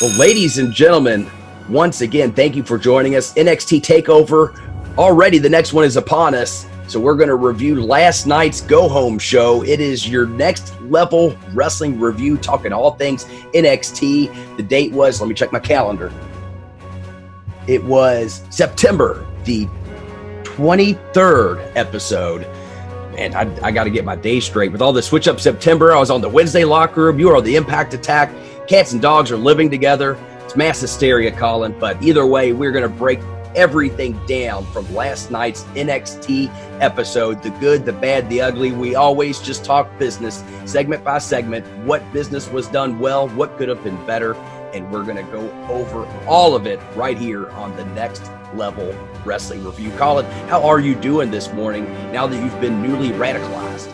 Well, ladies and gentlemen, once again, thank you for joining us. NXT Takeover, already the next one is upon us. So we're going to review last night's go-home show. It is your next level wrestling review, talking all things NXT. The date was, let me check my calendar. It was September the 23rd episode. And I got to get my day straight. With all the switch up September, I was on the Wednesday locker room. You are on the Impact Attack. Cats and dogs are living together. It's mass hysteria, Colin. But either way, we're going to break everything down from last night's NXT episode. The good, the bad, the ugly. We always just talk business, segment by segment. What business was done well? What could have been better? And we're going to go over all of it right here on the Next Level Wrestling Review. Colin, how are you doing this morning now that you've been newly radicalized?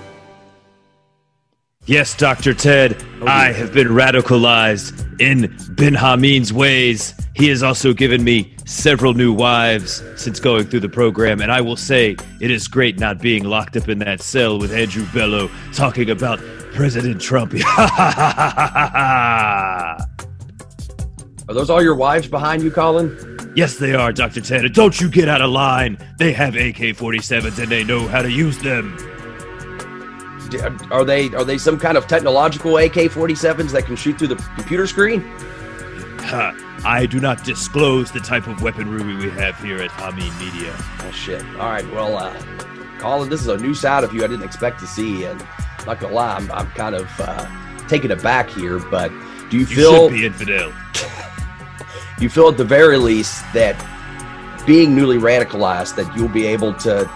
Yes, Dr. Ted, I have been radicalized in Ben Hameen's ways. He has also given me several new wives since going through the program, and I will say it is great not being locked up in that cell with Andrew Bello talking about President Trump. Are those all your wives behind you, Colin? Yes, they are, Dr. Ted. And don't you get out of line. They have AK-47s and they know how to use them. Are they some kind of technological AK-47s that can shoot through the computer screen? I do not disclose the type of weaponry we have here at Hameen Media. Oh, shit. All right, well, Colin, this is a new side of you I didn't expect to see, and not gonna lie, I'm kind of taken aback here, but do you feel... should be infidel. You feel at the very least that being newly radicalized, that you'll be able to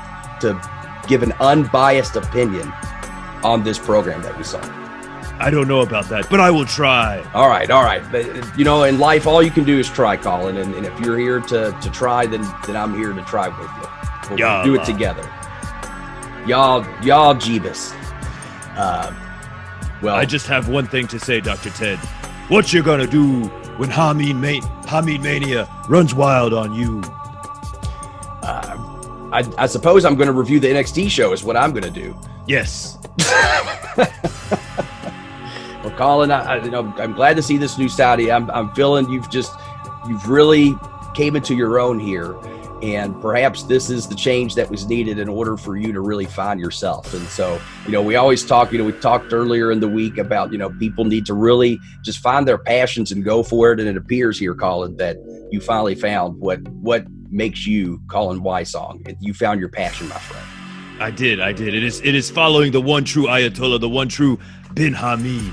give an unbiased opinion on this program that we saw? I don't know about that, but I will try. All right. But, you know, in life, all you can do is try, Colin. And if you're here to try, then I'm here to try with you. We'll do it together. Y'all Jeebus. Well, I just have one thing to say, Dr. Ted. What you gonna do when Hameen Mania runs wild on you? I suppose I'm going to review the NXT show is what I'm going to do. Yes. Well, Colin, I'm glad to see this new Saudi. I'm feeling you've really came into your own here, and perhaps this is the change that was needed in order for you to really find yourself. And so, we always talk, we talked earlier in the week about, people need to really just find their passions and go for it. And it appears here, Colin, that you finally found what makes you Colin Wysong. You found your passion, my friend. I did. It is following the one true Ayatollah, the one true Ben Hameen.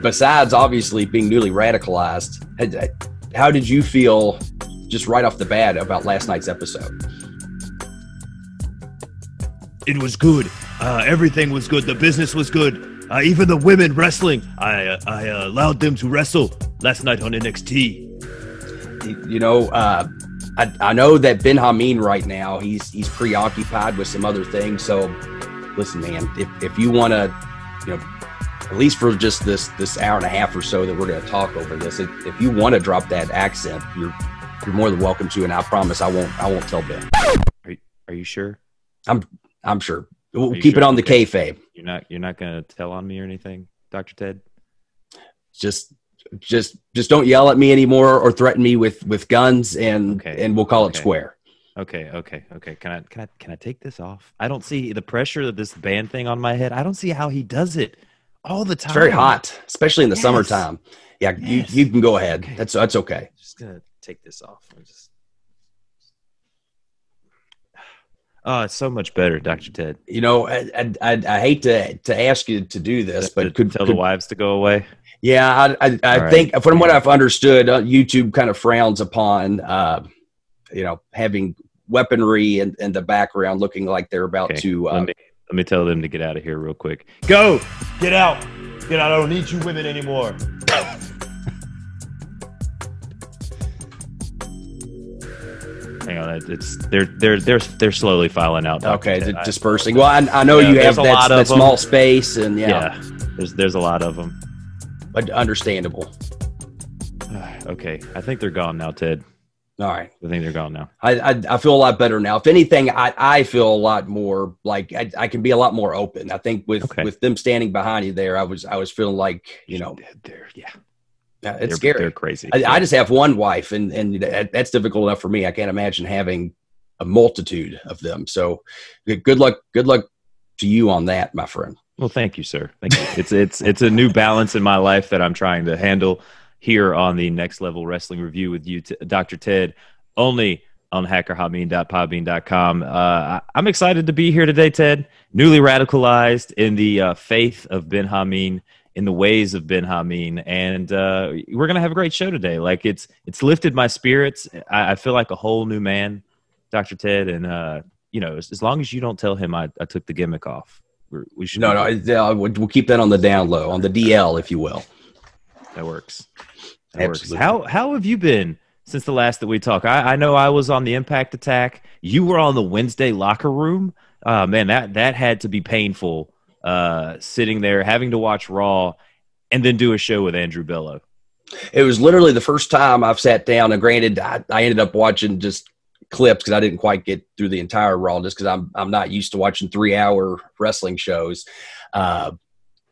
Besides, obviously, being newly radicalized, how did you feel just right off the bat about last night's episode? It was good. Everything was good. The business was good. Even the women wrestling, I allowed them to wrestle last night on NXT. I know that Ben Hameen right now, he's preoccupied with some other things. So listen, man, if you want to, at least for just this hour and a half or so that we're going to talk over this, if you want to drop that accent, you're more than welcome to, and I promise I won't tell Ben. Are you sure? I'm sure. We'll keep it on the kayfabe. You're not going to tell on me or anything, Dr. Ted? Just don't yell at me anymore or threaten me with guns, and we'll call it square. Okay. Can I take this off? I don't see the pressure of this band thing on my head. I don't see how he does it all the time. It's very hot, especially in the summertime. Yeah, yes. You can go ahead. Okay. That's okay. Just gonna take this off. Oh, it's so much better, Dr. Ted. I hate to ask you to do this, but could the wives to go away? Yeah, I think from what I've understood, YouTube kind of frowns upon, having weaponry in the background looking like they're about to. Let me tell them to get out of here real quick. Go! Get out! Get out! I don't need you women anymore. Hang on, they're slowly filing out. Okay, they're dispersing. Well, I know you have that small space, and there's a lot of them. But understandable. Okay, I think they're gone now, Ted. All right, I think they're gone now. I feel a lot better now. If anything, I feel a lot more like I can be a lot more open. I think with them standing behind you there, I was feeling like Yeah, it's scary. They're crazy. I just have one wife, and that's difficult enough for me. I can't imagine having a multitude of them. So good luck to you on that, my friend. Well, thank you, sir. Thank you. It's a new balance in my life that I'm trying to handle here on the Next Level Wrestling Review with you, Dr. Ted, only on hackerhameen.podbean.com. I'm excited to be here today, Ted. Newly radicalized in the faith of Ben Hameen, in the ways of Ben Hameen, and we're gonna have a great show today. Like it's lifted my spirits. I feel like a whole new man, Dr. Ted, and you know, as long as you don't tell him I took the gimmick off, we should. No, we'll keep that on the down low, on the DL, if you will. That works. Absolutely. How have you been since the last that we talked? I know I was on the Impact Attack. You were on the Wednesday locker room. Man, that had to be painful. Sitting there, having to watch Raw, and then do a show with Andrew Bello. It was literally the first time I've sat down. And granted, I ended up watching just clips because I didn't quite get through the entire Raw, just because I'm not used to watching 3-hour wrestling shows.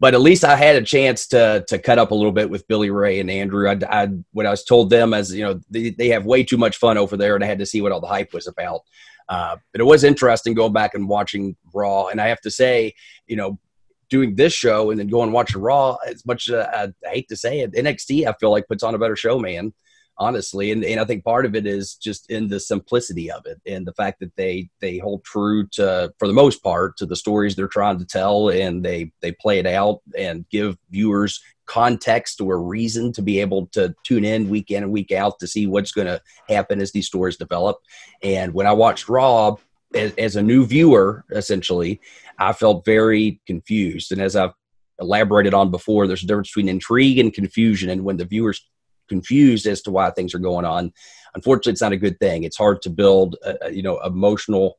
But at least I had a chance to cut up a little bit with Billy Ray and Andrew. What I was told them as, you know, they have way too much fun over there, and I had to see what all the hype was about. But it was interesting going back and watching Raw. And I have to say, you know, doing this show and then going and watching Raw, as much as I hate to say it, NXT, I feel like, puts on a better show, man, honestly. And I think part of it is just in the simplicity of it and the fact that they hold true to, for the most part, to the stories they're trying to tell, and they play it out and give viewers context or reason to be able to tune in week and week out to see what's going to happen as these stories develop. And when I watched Raw as a new viewer, essentially, I felt very confused. And as I've elaborated on before, there's a difference between intrigue and confusion. And when the viewer's confused as to why things are going on, unfortunately, it's not a good thing. It's hard to build, emotional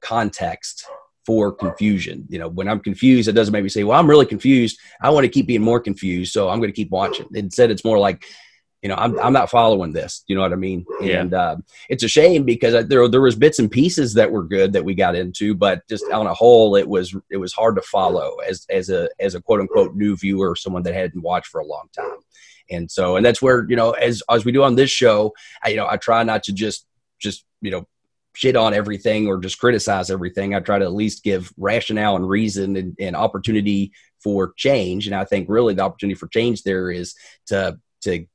context for confusion. You know, when I'm confused, it doesn't make me say, well, I'm really confused. I want to keep being more confused, so I'm going to keep watching. Instead, it's more like, you know, I'm not following this. You know what I mean? Yeah. And it's a shame because there was bits and pieces that were good that we got into, but just on a whole, it was hard to follow as a quote unquote new viewer, or someone that hadn't watched for a long time. And so, and that's where, you know, as we do on this show, I try not to just shit on everything or just criticize everything. I try to at least give rationale and reason and opportunity for change. And I think really the opportunity for change there is to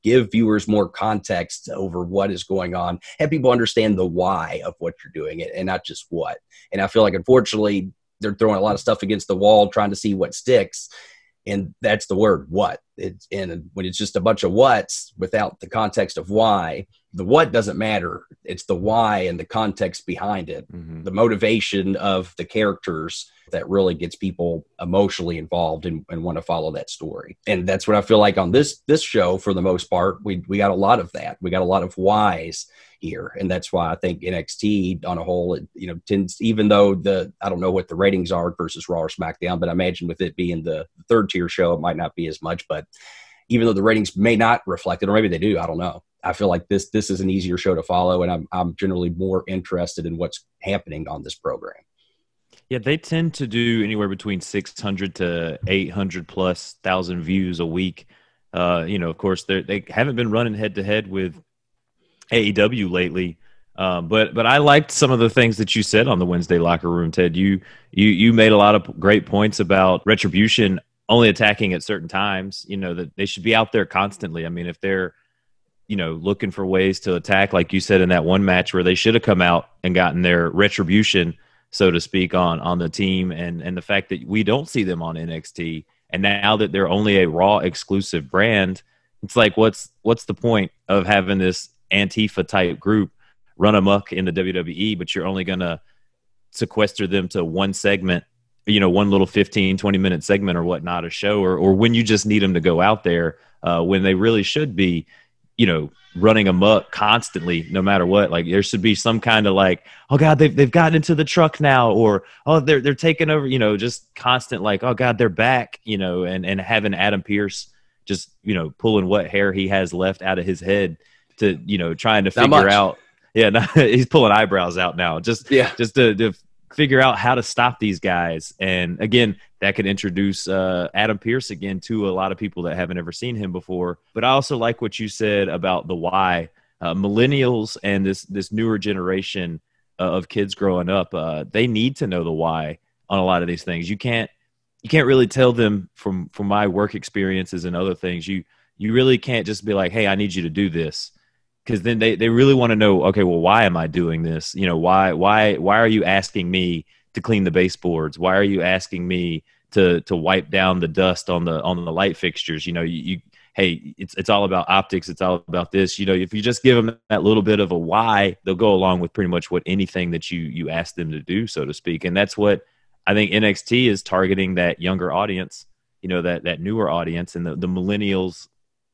give viewers more context over what is going on, have people understand the why of what you're doing and not just what. And I feel like, unfortunately, they're throwing a lot of stuff against the wall, trying to see what sticks. And that's the word, what. And when it's just a bunch of whats without the context of why, the what doesn't matter. It's the why and the context behind it, the motivation of the characters that really gets people emotionally involved and want to follow that story. And that's what I feel like on this show, for the most part, we got a lot of that. We got a lot of whys here. And that's why I think NXT on a whole, tends, even though I don't know what the ratings are versus Raw or SmackDown, but I imagine with it being the third tier show, it might not be as much. But even though the ratings may not reflect it, or maybe they do, I don't know. I feel like this is an easier show to follow, and I'm generally more interested in what's happening on this program. Yeah, they tend to do anywhere between 600 to 800 plus thousand views a week. Of course, they haven't been running head to head with AEW lately. But I liked some of the things that you said on the Wednesday locker room, Ted. You made a lot of great points about Retribution only attacking at certain times. That they should be out there constantly. I mean, if they're looking for ways to attack, like you said in that one match where they should have come out and gotten their retribution, so to speak, on the team, and the fact that we don't see them on NXT, and now that they're only a Raw exclusive brand, it's like, what's the point of having this Antifa type group run amok in the WWE, but you're only going to sequester them to one segment, one little 15-20 minute segment or whatnot, a show, or when you just need them to go out there when they really should be running amok constantly, no matter what. Like, there should be some kind of like, oh God, they've gotten into the truck now, or oh, they're taking over, just constant like, oh God, they're back, and having Adam Pearce just, pulling what hair he has left out of his head to, trying to figure out. Yeah, no, he's pulling eyebrows out now. Just to figure out how to stop these guys. And again, that could introduce Adam Pearce again to a lot of people that haven't ever seen him before. But I also like what you said about the why. Millennials and this newer generation of kids growing up, they need to know the why on a lot of these things. You can't really tell them from my work experiences and other things. You really can't just be like, hey, I need you to do this. Because then they really want to know, okay, well, why am I doing this? You know, why are you asking me to clean the baseboards? Why are you asking me to wipe down the dust on the light fixtures? You know, hey, it's all about optics. It's all about this. You know, if you just give them that little bit of a why, they'll go along with pretty much what anything that you ask them to do, so to speak. And that's what I think NXT is targeting, that younger audience, you know, that newer audience, and the millennials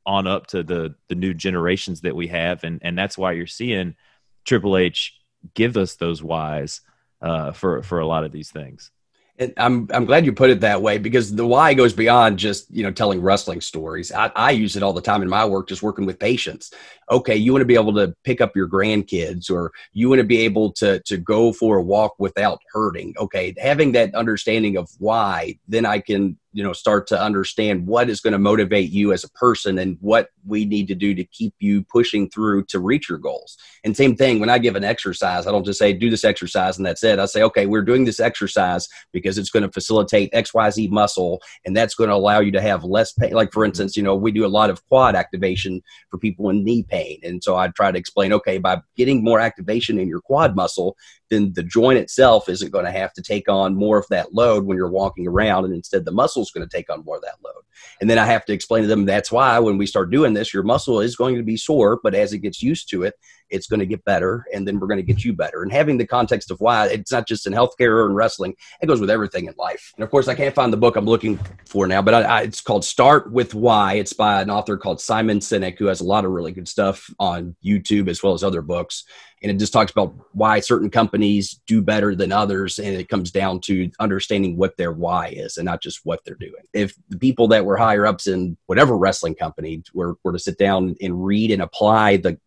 on up to the new generations that we have. And that's why you're seeing Triple H give us those whys for a lot of these things. And I'm glad you put it that way, because the why goes beyond just, you know, telling wrestling stories. I use it all the time in my work, just working with patients. Okay, you want to be able to pick up your grandkids, or you want to be able to go for a walk without hurting. Okay, having that understanding of why, then I can, you know, start to understand what is going to motivate you as a person and what we need to do to keep you pushing through to reach your goals. And same thing, when I give an exercise, I don't just say, do this exercise and that's it. I say, okay, we're doing this exercise because it's going to facilitate XYZ muscle, and that's going to allow you to have less pain. Like, for instance, you know, we do a lot of quad activation for people in knee pain. And so I try to explain, okay, by getting more activation in your quad muscle, then the joint itself isn't going to have to take on more of that load when you're walking around, and instead the muscle's going to take on more of that load. And then I have to explain to them, that's why when we start doing this, your muscle is going to be sore, but as it gets used to it, it's going to get better, and then we're going to get you better. And having the context of why, it's not just in healthcare or in wrestling, it goes with everything in life. And of course, I can't find the book I'm looking for now, but it's called Start With Why. It's by an author called Simon Sinek, who has a lot of really good stuff on YouTube as well as other books. And it just talks about why certain companies do better than others. And it comes down to understanding what their why is and not just what they're doing. If the people that were higher ups in whatever wrestling company were to sit down and read and apply the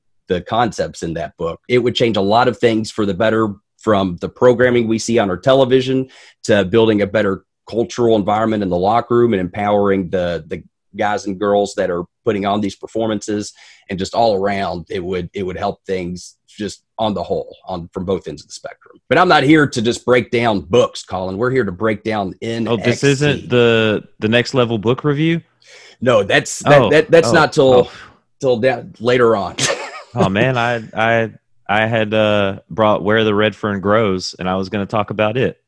concepts in that book, it would change a lot of things for the better, from the programming we see on our television to building a better cultural environment in the locker room and empowering the guys and girls that are putting on these performances. And just all around, it would help things just on the whole, from both ends of the spectrum. But I'm not here to just break down books, Colin. We're here to break down NXT. Oh, this isn't the next level book review? No, that's not till down later on. Oh man, I had brought Where the Red Fern Grows, and I was going to talk about it.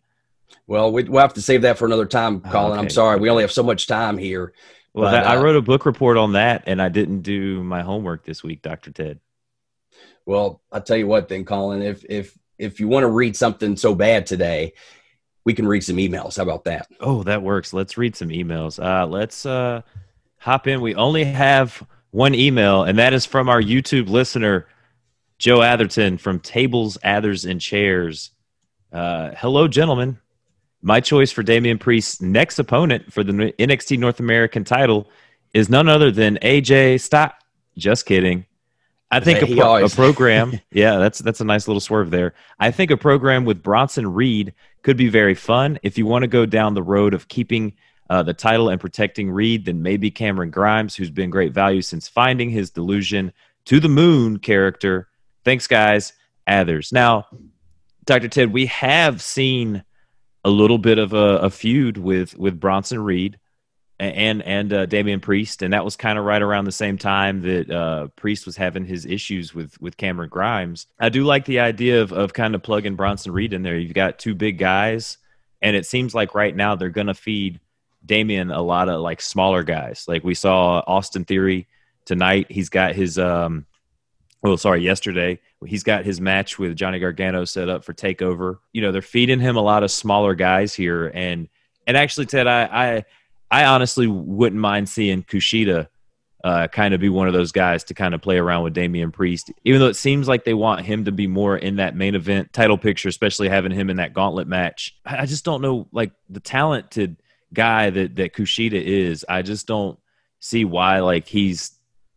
Well, we'll have to save that for another time, Colin. Okay. I'm sorry. We only have so much time here. Well, but, I wrote a book report on that, and I didn't do my homework this week, Dr. Ted. Well, I'll tell you what then, Colin, if you want to read something so bad today, we can read some emails. How about that? Oh, that works. Let's read some emails. Let's hop in. We only have one email, and that is from our YouTube listener, Joe Atherton from Tables, Athers, and Chairs. Hello, gentlemen. My choice for Damian Priest's next opponent for the NXT North American title is none other than AJ Styles. Just kidding. I think a program, yeah, that's a nice little swerve there. I think a program with Bronson Reed could be very fun. If you want to go down the road of keeping the title and protecting Reed, then maybe Cameron Grimes, who's been great value since finding his delusion to the moon character. Thanks, guys. Athers. Now, Dr. Ted, we have seen a little bit of a feud with Bronson Reed and Damian Priest, and that was kind of right around the same time that Priest was having his issues with Cameron Grimes. I do like the idea of kind of plugging Bronson Reed in there. You've got two big guys, and it seems like right now they're going to feed Damian a lot of like smaller guys. Like we saw Austin Theory tonight. He's got his yesterday. He's got his match with Johnny Gargano set up for TakeOver. You know, they're feeding him a lot of smaller guys here. And actually, Ted, I honestly wouldn't mind seeing Kushida kind of be one of those guys to kind of play around with Damian Priest, even though it seems like they want him to be more in that main event title picture, especially having him in that gauntlet match. I just don't know, like the talented guy that Kushida is, I just don't see why like he's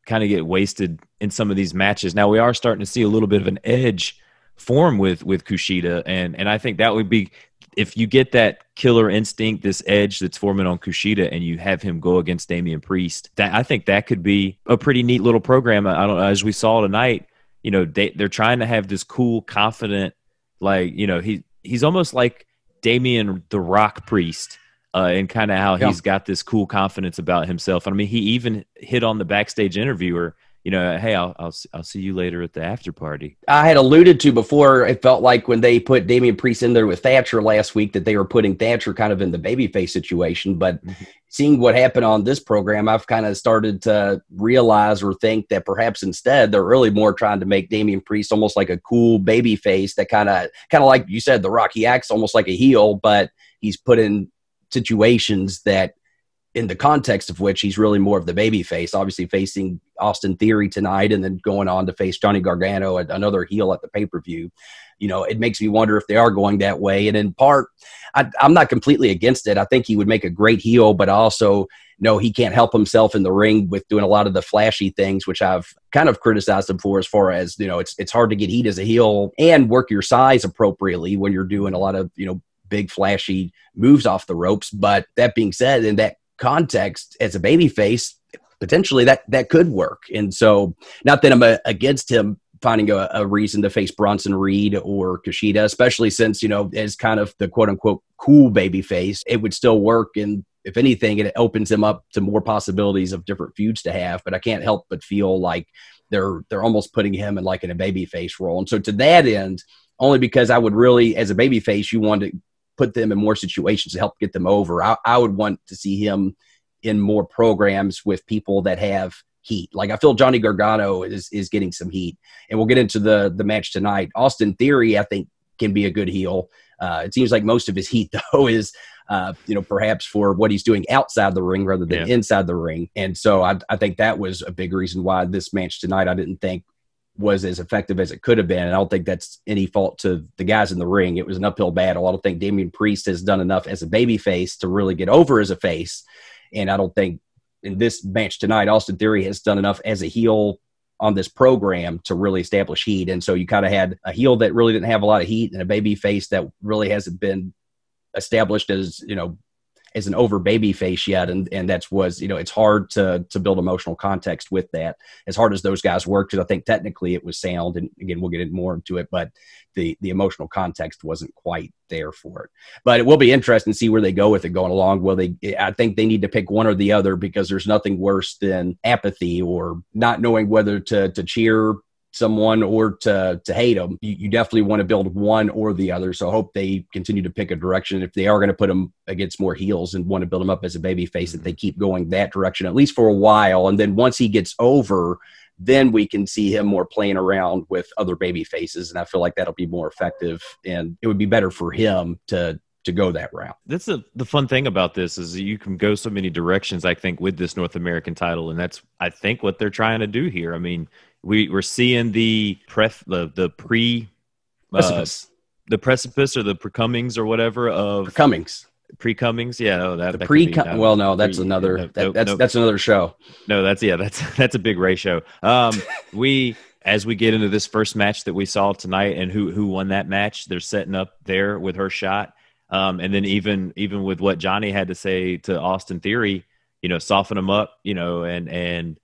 kind of get wasted in some of these matches. Now we are starting to see a little bit of an edge form with Kushida, and I think that would be, if you get that killer instinct, this edge that's forming on Kushida, and you have him go against Damian Priest, I think that could be a pretty neat little program. I don't know, as we saw tonight, you know, they're trying to have this cool, confident, like, you know, he's almost like Damian the Rock Priest, and kind of how he's got this cool confidence about himself. I mean, he even hit on the backstage interviewer, you know, hey, I'll see you later at the after party. I had alluded to before, it felt like when they put Damian Priest in there with Thatcher last week that they were putting Thatcher kind of in the babyface situation. But seeing what happened on this program, I've kind of started to realize or think that perhaps instead they're really more trying to make Damian Priest almost like a cool babyface that kind of like you said, The Rock. He acts almost like a heel, but he's put in situations that, in the context of which he's really more of the baby face, obviously facing Austin Theory tonight and then going on to face Johnny Gargano, another heel at the pay-per-view. You know, it makes me wonder if they are going that way. And in part, I'm not completely against it. I think he would make a great heel, but I also know he can't help himself in the ring with doing a lot of the flashy things, which I've kind of criticized him for, as far as, you know, it's hard to get heat as a heel and work your size appropriately when you're doing a lot of, you know, big flashy moves off the ropes. But that being said, in that context, as a babyface, potentially that could work. And so, not that I'm against him finding a reason to face Bronson Reed or Kushida, especially since, you know, as kind of the quote unquote cool babyface, it would still work. And if anything, it opens him up to more possibilities of different feuds to have. But I can't help but feel like they're almost putting him in a babyface role. And so to that end, only because I would really, as a babyface, you want to put them in more situations to help get them over. I would want to see him in more programs with people that have heat. Like, I feel Johnny Gargano is getting some heat, and we'll get into the match tonight. Austin Theory, I think, can be a good heel. It seems like most of his heat, though, is you know, perhaps for what he's doing outside the ring rather than inside the ring. And so I think that was a big reason why this match tonight I didn't think was as effective as it could have been. And I don't think that's any fault to the guys in the ring. It was an uphill battle. I don't think Damian Priest has done enough as a baby face to really get over as a face. And I don't think in this match tonight, Austin Theory has done enough as a heel on this program to really establish heat. And so you kind of had a heel that really didn't have a lot of heat and a baby face that really hasn't been established as, you know, as an over baby face yet. And that's was, you know, it's hard to build emotional context with that, as hard as those guys worked. Because I think technically it was sound. And again, we'll get more into it, but the emotional context wasn't quite there for it. But it will be interesting to see where they go with it going along. I think they need to pick one or the other, because there's nothing worse than apathy or not knowing whether to cheer someone or to hate them. You definitely want to build one or the other. So I hope they continue to pick a direction. If they are going to put him against more heels and want to build him up as a baby face, that they keep going that direction, at least for a while. And then once he gets over, then we can see him more playing around with other baby faces. And I feel like that'll be more effective, and it would be better for him to go that route. That's the fun thing about this, is you can go so many directions, I think, with this North American title. And that's, I think, what they're trying to do here. I mean, we're seeing the precipice or the precomings or whatever of precomings. Yeah, no, that well, no, that's another that's another show. No, that's a big Ray show. As we get into this first match that we saw tonight, and who won that match, they're setting up there with her shot. And then even with what Johnny had to say to Austin Theory, you know, soften him up, you know, and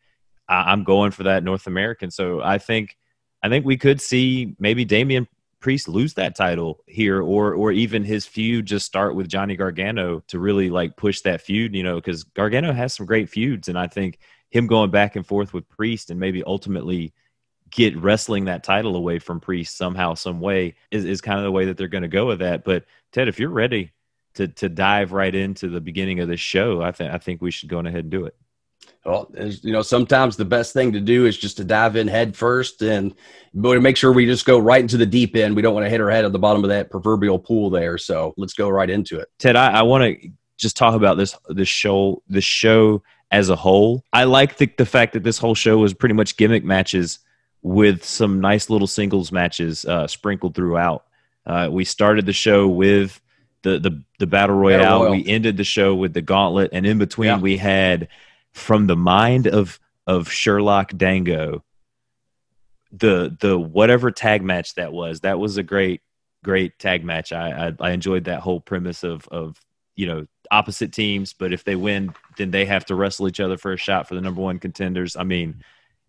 I'm going for that North American. So I think we could see maybe Damian Priest lose that title here, or even his feud just start with Johnny Gargano to really like push that feud, you know, because Gargano has some great feuds, and I think him going back and forth with Priest and maybe ultimately get wrestling that title away from Priest somehow, some way is kind of the way that they're going to go with that. But Ted, if you're ready to dive right into the beginning of this show, I think we should go ahead and do it. Well, you know, sometimes the best thing to do is just to dive in head first, and to make sure we just go right into the deep end. We don't want to hit our head at the bottom of that proverbial pool there. So let's go right into it. Ted, I want to just talk about this show as a whole. I like the fact that this whole show was pretty much gimmick matches with some nice little singles matches sprinkled throughout. We started the show with the Battle Royale. We ended the show with the Gauntlet, and in between we had, from the mind of Sherlock Dango, the whatever tag match that was a great tag match. I enjoyed that whole premise of opposite teams, but if they win, then they have to wrestle each other for a shot for the number one contenders. I mean,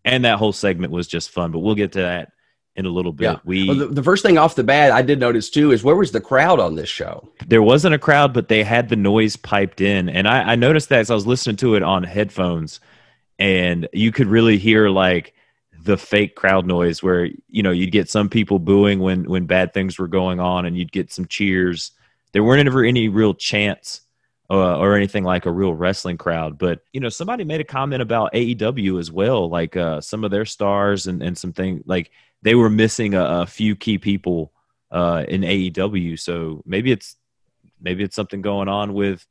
and that whole segment was just fun, but we'll get to that in a little bit. Yeah. The first thing off the bat I did notice too is where was the crowd on this show? There wasn't a crowd, but they had the noise piped in. And I noticed that as I was listening to it on headphones, and you could really hear like the fake crowd noise where, you'd get some people booing when bad things were going on, and you'd get some cheers. There weren't ever any real chants or anything like a real wrestling crowd. But, somebody made a comment about AEW as well, like some of their stars and some things like they were missing a few key people in AEW. So maybe it's something going on with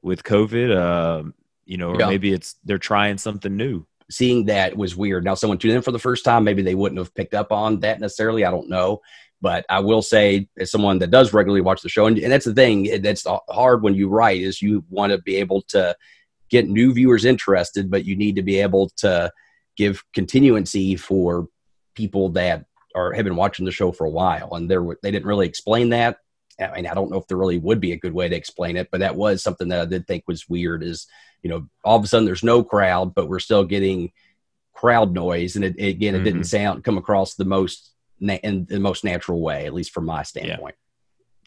COVID, or maybe they're trying something new. Seeing that was weird. Now, someone tuned in for the first time, maybe they wouldn't have picked up on that necessarily. I don't know. But I will say, as someone that does regularly watch the show, and that's the thing that's hard when you write, is you want to be able to get new viewers interested, but you need to be able to give continuancy for people that have been watching the show for a while. And they didn't really explain that. I mean, I don't know if there really would be a good way to explain it, but that was something that I did think was weird is, all of a sudden there's no crowd, but we're still getting crowd noise. And it didn't come across the most in the most natural way, at least from my standpoint.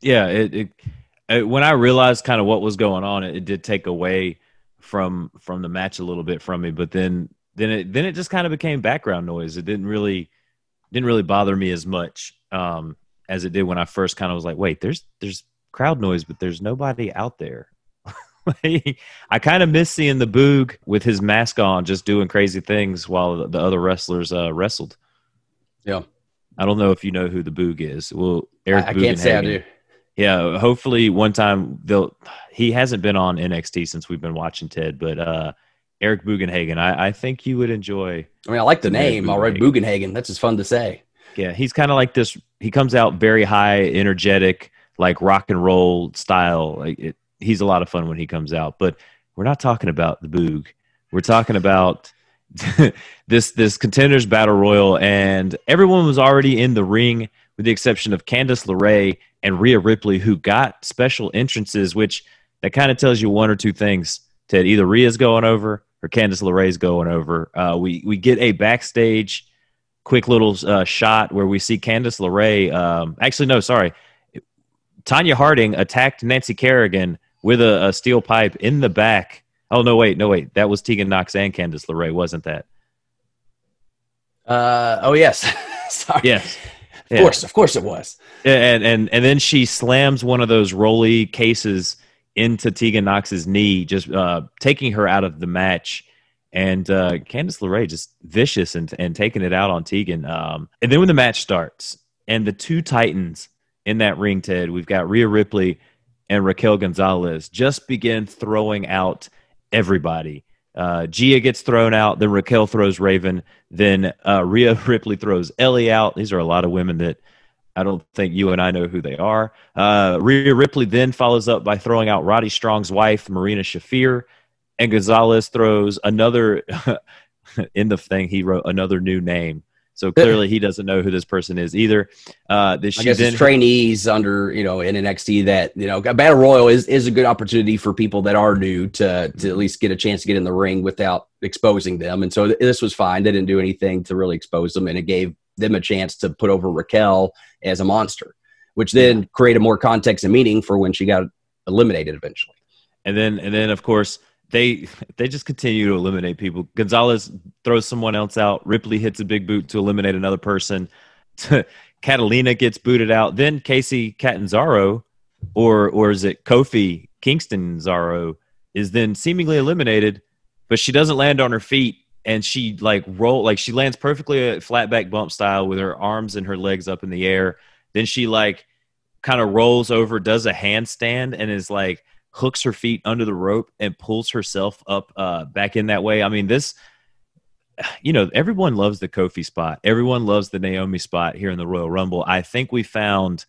Yeah. When I realized kind of what was going on, it did take away from the match a little bit from me, but then it just kind of became background noise. It didn't really bother me as much as it did when I first kind of was like, wait, there's crowd noise, but there's nobody out there. I kind of miss seeing the Boog with his mask on, just doing crazy things while the other wrestlers wrestled. Yeah. I don't know if you know who the Boog is. Well, Eric I can't say I do. Yeah, hopefully one time he hasn't been on NXT since we've been watching Ted, but Eric Bugenhagen, I think you would enjoy. I mean, I like the name already, Bugenhagen. That's just fun to say. Yeah, he's kind of like this. He comes out very high, energetic, like rock and roll style. He's a lot of fun when he comes out. But we're not talking about the Boog. We're talking about this Contenders Battle Royal, and everyone was already in the ring with the exception of Candice LeRae and Rhea Ripley, who got special entrances, which that kind of tells you one or two things, Ted. Either Rhea's going over or Candice LeRae's going over. We get a backstage quick little shot where we see Candice LeRae. Actually, no, sorry. Tanya Harding attacked Nancy Kerrigan with a steel pipe in the back. Oh, no, wait. That was Tegan Knox and Candice LeRae, wasn't that? Oh, yes. Sorry. Yes. Of course it was. And then she slams one of those rolly cases into Tegan Knox's knee, just taking her out of the match. And Candice LeRae just vicious and taking it out on Tegan. And then when the match starts, and the two Titans in that ring, Ted, we've got Rhea Ripley and Raquel Gonzalez, just begin throwing out everybody. Gia gets thrown out, then Raquel throws Raven, then Rhea Ripley throws Ellie out. These are a lot of women that I don't think you and I know who they are. Rhea Ripley then follows up by throwing out Roddy Strong's wife, Marina Shafir, and Gonzalez throws another in the thing. He wrote another new name. So clearly he doesn't know who this person is either. I guess it's trainees under, in NXT that, a Battle Royal is a good opportunity for people that are new to at least get a chance to get in the ring without exposing them. And so this was fine. They didn't do anything to really expose them, and it gave them a chance to put over Raquel as a monster, which then created more context and meaning for when she got eliminated eventually. And then of course, They just continue to eliminate people. Gonzalez throws someone else out. Ripley hits a big boot to eliminate another person. Catalina gets booted out. Then Casey Catanzaro, or is it Kofi Kingston-Zaro, is then seemingly eliminated, but she doesn't land on her feet, and she she lands perfectly a flat back bump style with her arms and her legs up in the air. Then she kind of rolls over, does a handstand, and is hooks her feet under the rope and pulls herself up back in that way. I mean, this, everyone loves the Kofi spot. Everyone loves the Naomi spot here in the Royal Rumble. I think we found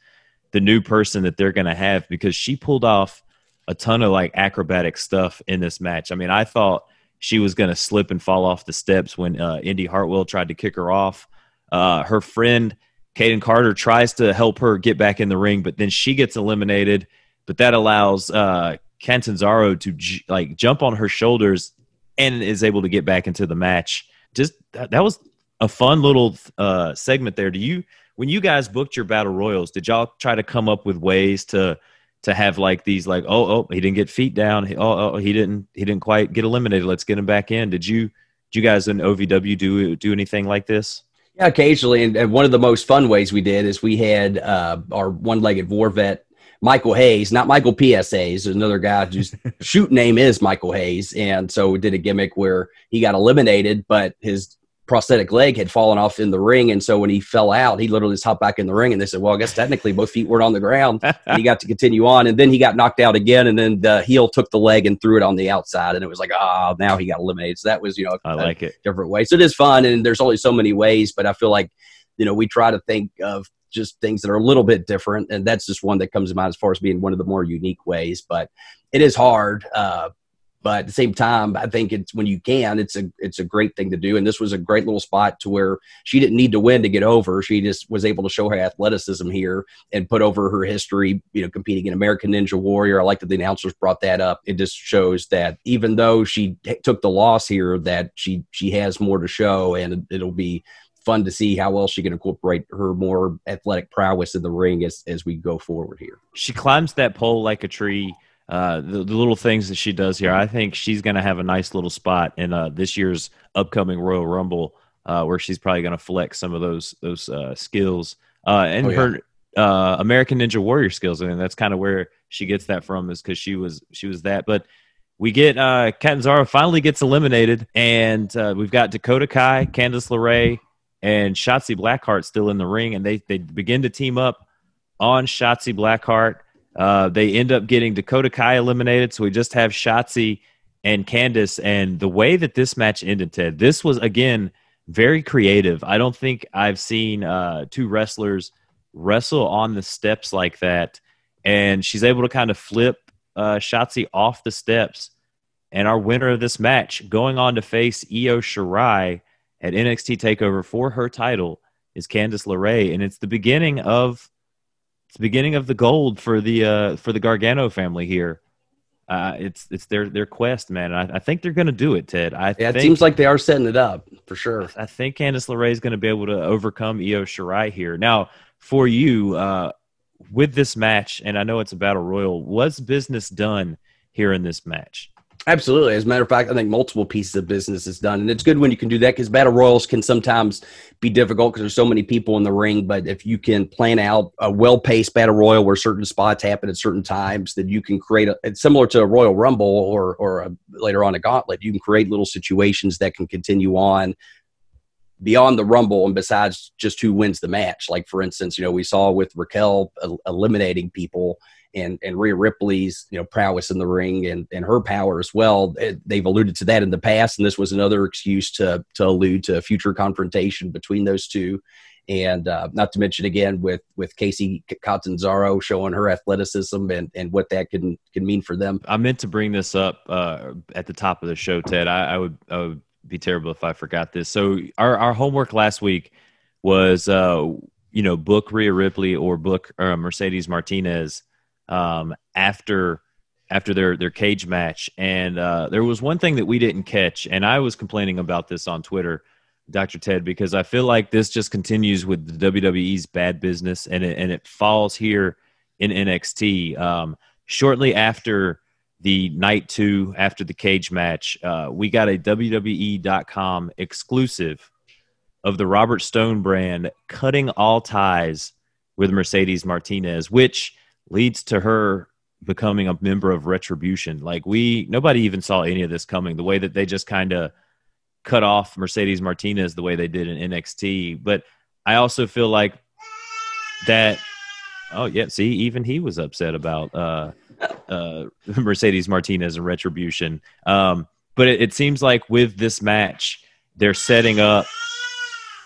the new person that they're going to have, because she pulled off a ton of acrobatic stuff in this match. I mean, I thought she was going to slip and fall off the steps when Indy Hartwell tried to kick her off. Her friend Kaden Carter tries to help her get back in the ring, but then she gets eliminated. But that allows Catanzaro to jump on her shoulders and is able to get back into the match. Just that was a fun little segment there. When you guys booked your battle royals, did y'all try to come up with ways to have like these, like, oh, he didn't get feet down, he didn't quite get eliminated, let's get him back in? Did you guys in OVW do anything like this? Yeah, occasionally. And one of the most fun ways we did is we had our one-legged war vet, Michael Hayes, not Michael P.S. Hayes. There's another guy whose shoot name is Michael Hayes. And so we did a gimmick where he got eliminated, but his prosthetic leg had fallen off in the ring. And so when he fell out, he literally just hopped back in the ring. And they said, well, I guess technically both feet weren't on the ground. And he got to continue on. And then he got knocked out again. And then the heel took the leg and threw it on the outside. And it was like, now he got eliminated. So that was, I like it. Different way. So it is fun. And there's only so many ways, but I feel like, we try to think of just things that are a little bit different. And that's just one that comes to mind as far as being one of the more unique ways, but it is hard. But at the same time, I think it's when you can, it's a great thing to do. And this was a great little spot to where she didn't need to win to get over. She just was able to show her athleticism here and put over her history, competing in American Ninja Warrior. I like that the announcers brought that up. It just shows that even though she took the loss here, that she has more to show, and it'll be fun to see how well she can incorporate her more athletic prowess in the ring as we go forward here. She climbs that pole like a tree. The little things that she does here, I think she's going to have a nice little spot in this year's upcoming Royal Rumble, where she's probably going to flex some of those skills her American Ninja Warrior skills. And that's kind of where she gets that from, is because she was that. But we get Catanzaro finally gets eliminated, and we've got Dakota Kai, Candice LeRae, and Shotzi Blackheart still in the ring, and they begin to team up on Shotzi Blackheart. They end up getting Dakota Kai eliminated, so we just have Shotzi and Candice. And the way that this match ended, Ted, this was, again, very creative. I don't think I've seen two wrestlers wrestle on the steps like that. And she's able to kind of flip Shotzi off the steps. And our winner of this match, going on to face Io Shirai at NXT TakeOver for her title, is Candice LeRae. And it's the beginning of the gold for the Gargano family here. It's their quest, man. And I think they're going to do it, Ted. It seems like they are setting it up for sure. I think Candice LeRae is going to be able to overcome Io Shirai here. Now, for you, with this match, and I know it's a battle royal, was business done here in this match? Absolutely. As a matter of fact, I think multiple pieces of business is done. And it's good when you can do that, because battle royals can sometimes be difficult because there's so many people in the ring. But if you can plan out a well-paced battle royal where certain spots happen at certain times, then you can create it's similar to a Royal Rumble or later on a gauntlet. You can create little situations that can continue on beyond the Rumble and besides just who wins the match. Like, for instance, we saw with Raquel eliminating people, and Rhea Ripley's prowess in the ring and her power as well. They've alluded to that in the past, and this was another excuse to allude to a future confrontation between those two. And not to mention, again, with Casey Catanzaro showing her athleticism and what that can mean for them. I meant to bring this up at the top of the show, Ted. I would be terrible if I forgot this. So our homework last week was book Rhea Ripley or book Mercedes Martinez after their cage match. And there was one thing that we didn't catch, and I was complaining about this on Twitter, Dr. Ted, because I feel like this just continues with the WWE's bad business, and it falls here in NXT. Shortly after the night 2, after the cage match, we got a WWE.com exclusive of the Robert Stone brand cutting all ties with Mercedes Martinez, which leads to her becoming a member of Retribution. Like, nobody even saw any of this coming, the way that they just kind of cut off Mercedes Martinez the way they did in NXT. But I also feel like that, even he was upset about Mercedes Martinez and Retribution. But it seems like with this match, they're setting up,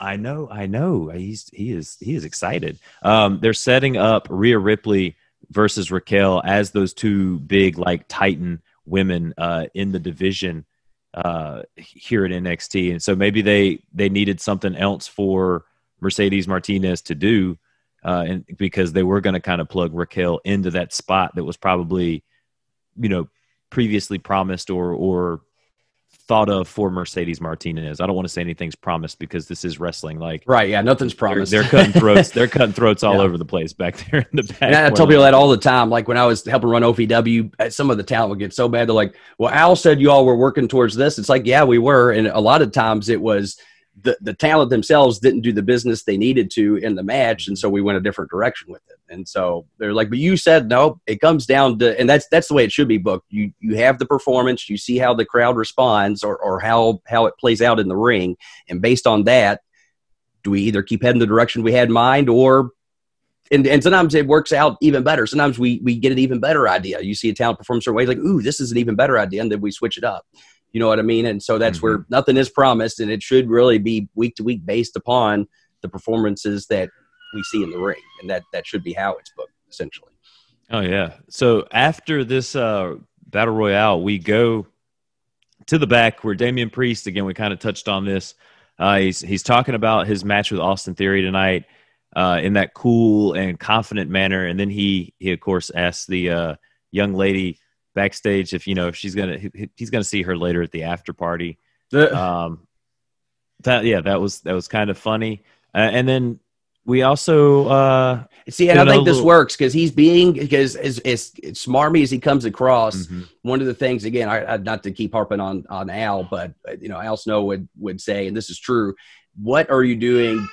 I know. He is excited. They're setting up Rhea Ripley versus Raquel as those two big, like, Titan women in the division here at NXT. And so maybe they needed something else for Mercedes Martinez to do, and because they were going to kind of plug Raquel into that spot that was probably, previously promised or thought of for Mercedes Martinez. I don't want to say anything's promised because this is wrestling. Right, yeah, nothing's promised. They're cutting throats. They're cutting throats all over the place back there in the back. And I tell people that all the time. Like when I was helping run OVW, some of the talent would get so bad. They're like, "Well, Al said you all were working towards this." It's like, yeah, we were, and a lot of times it was the talent themselves didn't do the business they needed to in the match, and so we went a different direction with it. And so they're like, but you said no. It comes down to, and that's the way it should be booked. You have the performance, you see how the crowd responds or how it plays out in the ring, and based on that, do we either keep heading the direction we had in mind, or and sometimes it works out even better. Sometimes we get an even better idea. You see a talent perform a certain way, like, ooh, this is an even better idea, and then we switch it up. You know what I mean? And so that's where nothing is promised, and it should really be week to week based upon the performances that we see in the ring, and that should be how it's booked, essentially. Oh, yeah. So after this Battle Royale, we go to the back where Damian Priest, again, we kind of touched on this. He's talking about his match with Austin Theory tonight in that cool and confident manner, and then he of course asks the young lady backstage if he's gonna see her later at the after party. That was kind of funny, and then we also see, and I think this works because because as smarmy as he comes across. One of the things, again, I not to keep harping on Al, but Al Snow would say, and this is true, what are you doing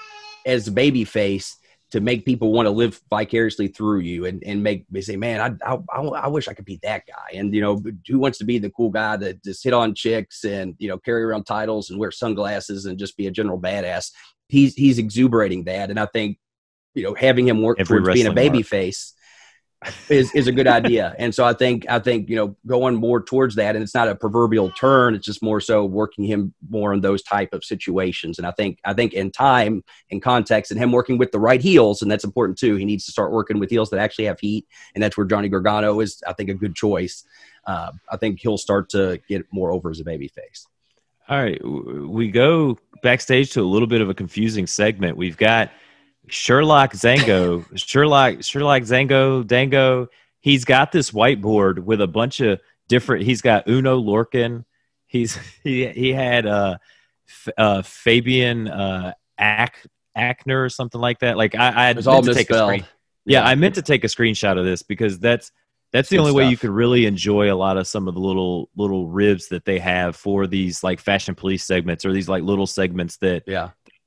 as a baby face to make people want to live vicariously through you and make they say, man, I wish I could be that guy. And, who wants to be the cool guy that just hit on chicks and, carry around titles and wear sunglasses and just be a general badass. He's exuberating that. And I think, having him work towards being a baby face is a good idea. And so I think, going more towards that, and it's not a proverbial turn, it's just more so working him more in those type of situations. And I think in time and context and him working with the right heels, and that's important too. He needs to start working with heels that actually have heat. And that's where Johnny Gargano is, I think, a good choice. I think he'll start to get more over as a baby face. All right. We go backstage to a little bit of a confusing segment. We've got Sherlock Zango, Dango. He's got this whiteboard with a bunch of different. He's got Uno Lorcan. He had Fabian Aichner or something like that. Like I meant to take a screen. Yeah, I meant to take a screenshot of this because that's the only way you could really enjoy a lot of some of the little ribs that they have for these like Fashion Police segments or these like little segments that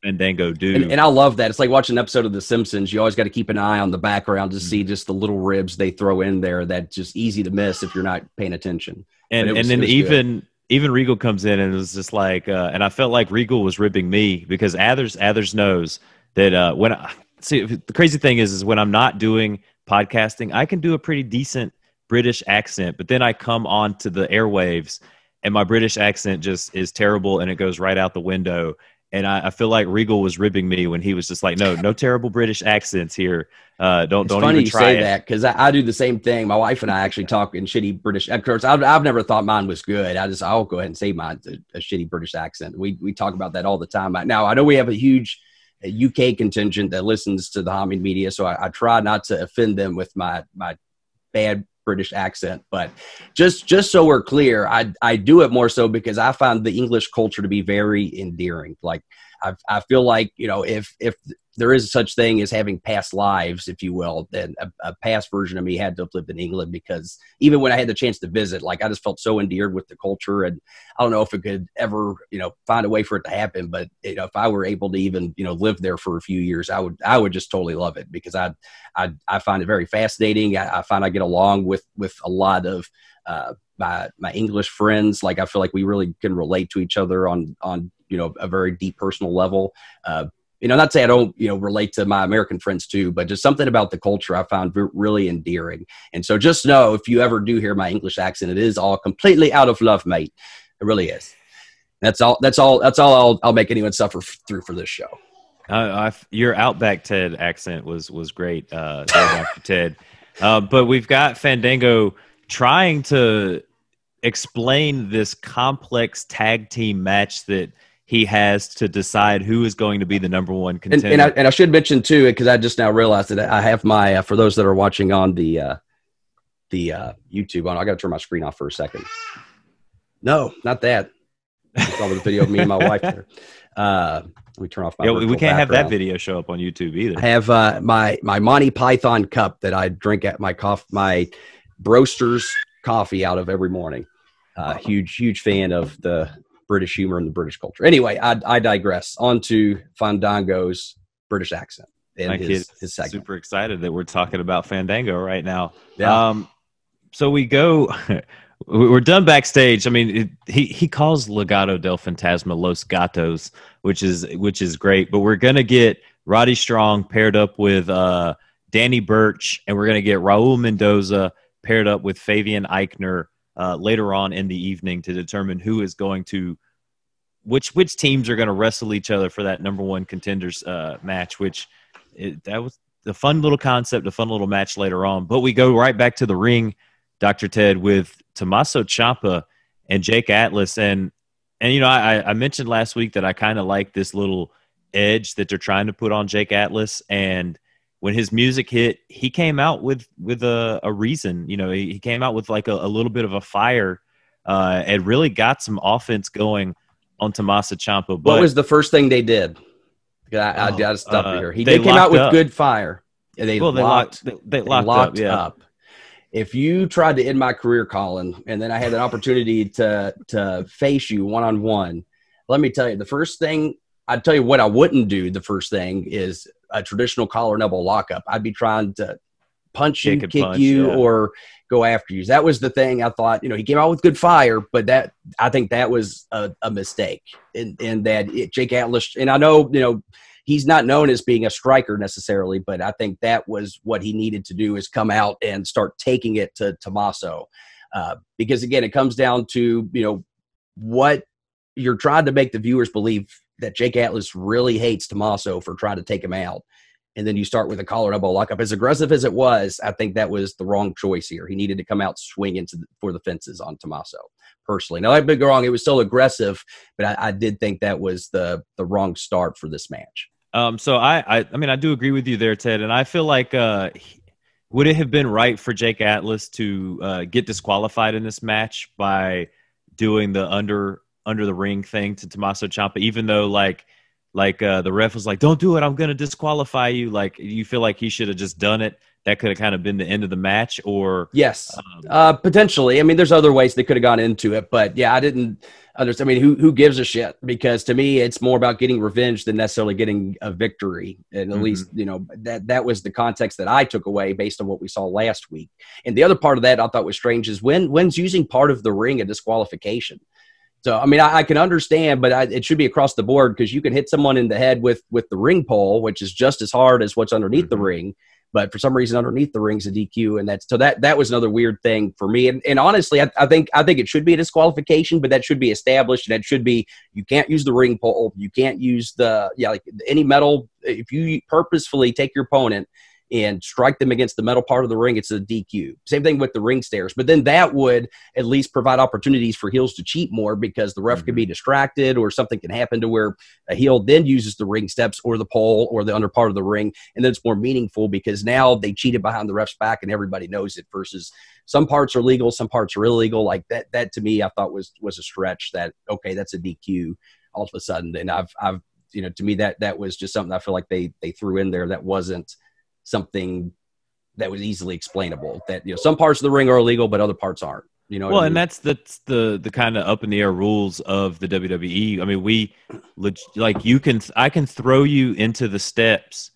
Fandango do. And I love that. It's like watching an episode of The Simpsons. You always got to keep an eye on the background to see just the little ribs they throw in there that's just easy to miss if you're not paying attention. And then even Regal comes in and it was just like, and I felt like Regal was ribbing me because Athers knows that the crazy thing is when I'm not doing podcasting, I can do a pretty decent British accent, but then I come onto the airwaves and my British accent just is terrible and it goes right out the window. And I feel like Regal was ribbing me when he was just like, no terrible British accents here. Don't funny even try you say that because I do the same thing. My wife and I actually talk in shitty British. Of course, I've never thought mine was good. I'll go ahead and say mine's a shitty British accent. We talk about that all the time. Now I know we have a huge UK contingent that listens to the Hamid media, so I try not to offend them with my bad British accent, but just so we're clear, I do it more so because I find the English culture to be very endearing. Like I feel like, if there is such thing as having past lives, if you will, then a past version of me had to have lived in England because even when I had the chance to visit, like I just felt so endeared with the culture. And I don't know if it could ever, find a way for it to happen. But if I were able to even, live there for a few years, I would just totally love it because I find it very fascinating. I find I get along with a lot of my English friends. Like I feel like we really can relate to each other on a very deep personal level. Not to say I don't, relate to my American friends too, but just something about the culture I found really endearing. And so just know if you ever do hear my English accent, it is all completely out of love, mate. It really is. That's all I'll make anyone suffer through for this show. Your Outback Ted accent was great. Dr. Ted. But we've got Fandango trying to explain this complex tag team match that he has to decide who is going to be the number one contender. And I should mention too, because I just now realized that I have my for those that are watching on the YouTube on. I got to turn my screen off for a second. No, not that. It's all the video of me and my wife there. Let me turn off my. Yeah, we can't have that background. video show up on YouTube either. I have my Monty Python cup that I drink at my Broasters coffee out of every morning. Huge fan of the British humor and the British culture. Anyway, I digress. On to Fandango's British accent and his segment. Super excited that we're talking about Fandango right now. Yeah. So we go. We're done backstage. I mean, he calls Legado del Fantasma Los Gatos, which is great. But we're gonna get Roddy Strong paired up with Danny Burch, and we're gonna get Raul Mendoza paired up with Fabian Aichner later on in the evening to determine who is going to which teams are going to wrestle each other for that number one contenders match. That was the fun little concept, a fun little match later on. But we go right back to the ring, Dr. Ted, with Tommaso Ciampa and Jake Atlas. And you know, I mentioned last week that I kind of like this little edge that they're trying to put on Jake Atlas. And when his music hit, he came out with a reason. You know, he came out with like a little bit of a fire and really got some offense going on Tommaso Ciampa. But what was the first thing they did? I got to stop you here. They came out with good fire. And they locked up. If you tried to end my career, Colin, and then I had an opportunity to face you one-on-one, let me tell you, the first thing, I'd tell you what I wouldn't do. The first thing is a traditional collar and elbow lockup. I'd be trying to punch you, kick you, or go after you. That was the thing I thought. You know, he came out with good fire, but I think that was a mistake. In that Jake Atlas, and I know, you know, he's not known as being a striker necessarily, but I think that was what he needed to do, is come out and start taking it to Tommaso. Because again, it comes down to, you know, what you're trying to make the viewers believe, that Jake Atlas really hates Tommaso for trying to take him out. And then you start with a collar and elbow lockup. As aggressive as it was, I think that was the wrong choice here. He needed to come out swinging for the fences on Tommaso, personally. Now, I'd be wrong. It was still aggressive, but I did think that was the wrong start for this match. So I mean, I do agree with you there, Ted. And I feel like would it have been right for Jake Atlas to get disqualified in this match by doing the under the ring thing to Tommaso Ciampa, even though like the ref was like, don't do it, I'm going to disqualify you. Like, you feel like he should have just done it? That could have kind of been the end of the match, or yes, potentially. I mean, there's other ways they could have gone into it, but yeah, I didn't understand. I mean, who gives a shit? Because to me, it's more about getting revenge than necessarily getting a victory. And at least, you know, that was the context that I took away based on what we saw last week. And the other part of that I thought was strange is when's using part of the ring a disqualification. So, I mean, I can understand, but it should be across the board, because you can hit someone in the head with the ring pole, which is just as hard as what's underneath the ring. But for some reason, underneath the ring's a DQ, and that was another weird thing for me. And honestly, I think it should be a disqualification, but that should be established. And that should be, you can't use the ring pole, you can't use like any metal. If you purposefully take your opponent and strike them against the metal part of the ring, it's a DQ. Same thing with the ring stairs. But then that would at least provide opportunities for heels to cheat more, because the ref could be distracted, or something can happen to where a heel then uses the ring steps or the pole or the under part of the ring. And then it's more meaningful, because now they cheated behind the ref's back and everybody knows it, versus some parts are legal, some parts are illegal. Like that to me, I thought was a stretch. That, okay, that's a DQ all of a sudden. And I've you know, to me, that was just something I feel like they threw in there that wasn't something that was easily explainable. That, you know, some parts of the ring are illegal, but other parts aren't. You know, well, I mean? And that's the kind of up in the air rules of the WWE. I mean, I can throw you into the steps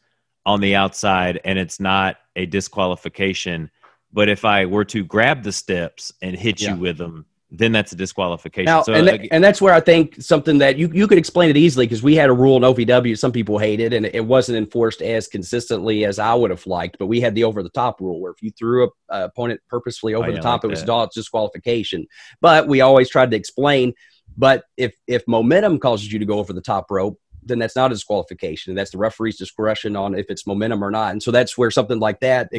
on the outside, and it's not a disqualification. But if I were to grab the steps and hit you with them, then that's a disqualification. Now, so, and that's where I think something that you could explain it easily, because we had a rule in OVW some people hated, and it wasn't enforced as consistently as I would have liked. But we had the over-the-top rule, where if you threw an opponent purposefully over the top, it was disqualification. But we always tried to explain, but if momentum causes you to go over the top rope, then that's not a disqualification. That's the referee's discretion on if it's momentum or not. And so that's where something like that,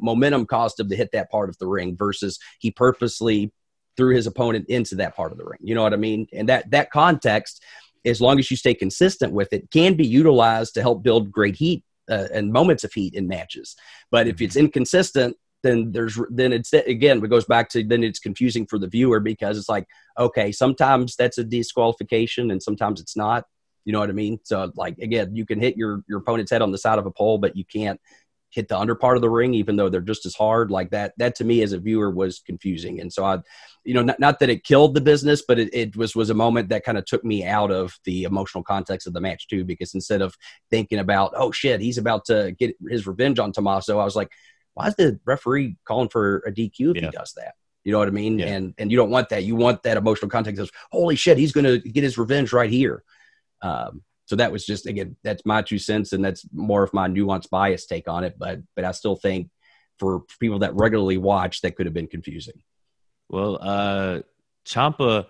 momentum caused him to hit that part of the ring, versus he purposely threw his opponent into that part of the ring. You know what I mean? And that context, as long as you stay consistent with it, can be utilized to help build great heat and moments of heat in matches. But if it's inconsistent, then it's, again, it goes back to, then it's confusing for the viewer, because it's like, okay, sometimes that's a disqualification and sometimes it's not. You know what I mean? So, like, again, you can hit your opponent's head on the side of a pole, but you can't hit the under part of the ring, even though they're just as hard. Like that to me as a viewer was confusing. And so not that it killed the business, but it was a moment that kind of took me out of the emotional context of the match too, because instead of thinking about, oh shit, he's about to get his revenge on Tommaso, I was like, why is the referee calling for a DQ if he does that? You know what I mean? Yeah. And you don't want that. You want that emotional context of, holy shit, he's going to get his revenge right here. So that was just, again, that's my 2 cents, and that's more of my nuanced bias take on it. But I still think for people that regularly watch, that could have been confusing. Well, Ciampa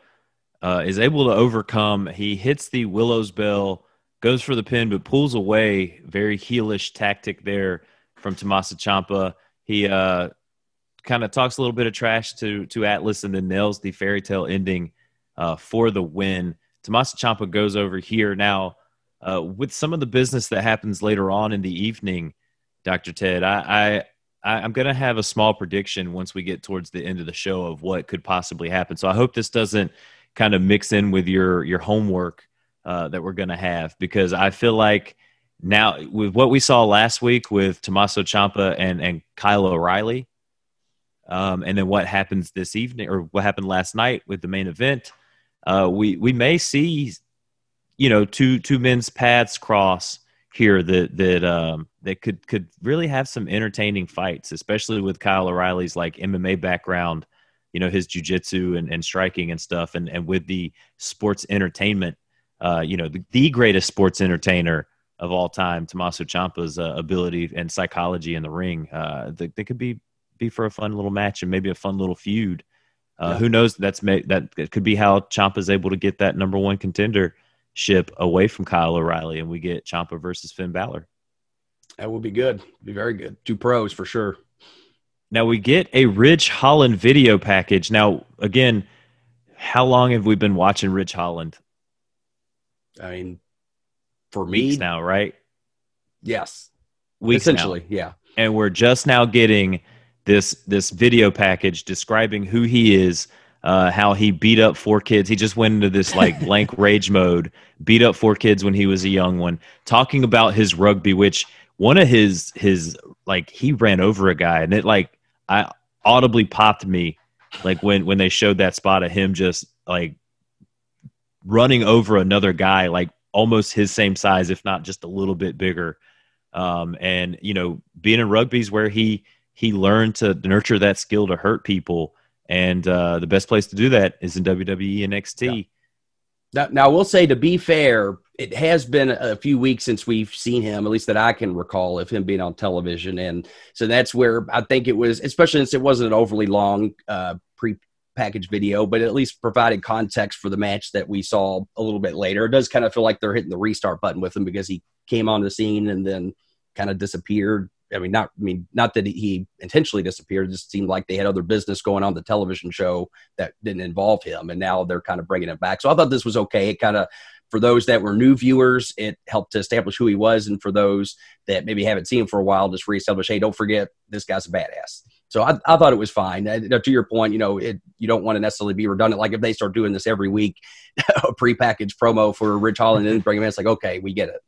is able to overcome. He hits the Willow's Bell, goes for the pin, but pulls away. Very heelish tactic there from Tommaso Ciampa. He kind of talks a little bit of trash to Atlas, and then nails the fairy tale ending for the win. Tommaso Ciampa goes over here. Now, with some of the business that happens later on in the evening, Dr. Ted, I'm going to have a small prediction once we get towards the end of the show of what could possibly happen. So I hope this doesn't kind of mix in with your homework that we're going to have, because I feel like now with what we saw last week with Tommaso Ciampa and Kyle O'Reilly, and then what happens this evening, or what happened last night with the main event, we may see, two men's paths cross here that could really have some entertaining fights, especially with Kyle O'Reilly's like MMA background, his jiu-jitsu and striking and stuff, and with the sports entertainment, the greatest sports entertainer of all time, Tommaso Ciampa's ability and psychology in the ring, they could be for a fun little match and maybe a fun little feud. Who knows? That could be how Ciampa's able to get that number one contendership away from Kyle O'Reilly, and we get Ciampa versus Finn Balor. That would be good. Be very good. 2 pros for sure. Now we get a Ridge Holland video package. Now, again, how long have we been watching Ridge Holland? I mean, for weeks me now, right? Yes. Weeks essentially, now. Yeah. And we're just now getting this video package describing who he is, how he beat up 4 kids. He just went into this like blank rage mode, beat up 4 kids when he was a young one, talking about his rugby, which one of his like, he ran over a guy, and it like, I audibly popped me like when they showed that spot of him just like running over another guy, like almost his same size, if not just a little bit bigger. And being in rugby is where he learned to nurture that skill to hurt people. And the best place to do that is in WWE NXT. Yeah. Now, I will say, to be fair, it has been a few weeks since we've seen him, at least that I can recall, of him being on television. And so that's where I think it was, especially since it wasn't an overly long pre-packaged video, but at least provided context for the match that we saw a little bit later. It does kind of feel like they're hitting the restart button with him, because he came on the scene and then kind of disappeared. Not that he intentionally disappeared. It just seemed like they had other business going on the television show that didn't involve him, and now they're kind of bringing it back. So I thought this was okay. It kind of, for those that were new viewers, it helped to establish who he was, and for those that maybe haven't seen him for a while, just reestablish, hey, don't forget, this guy's a badass. So I thought it was fine. To your point, you don't want to necessarily be redundant. Like if they start doing this every week, a prepackaged promo for Ridge Holland and then bring him in, it's like, okay, we get it.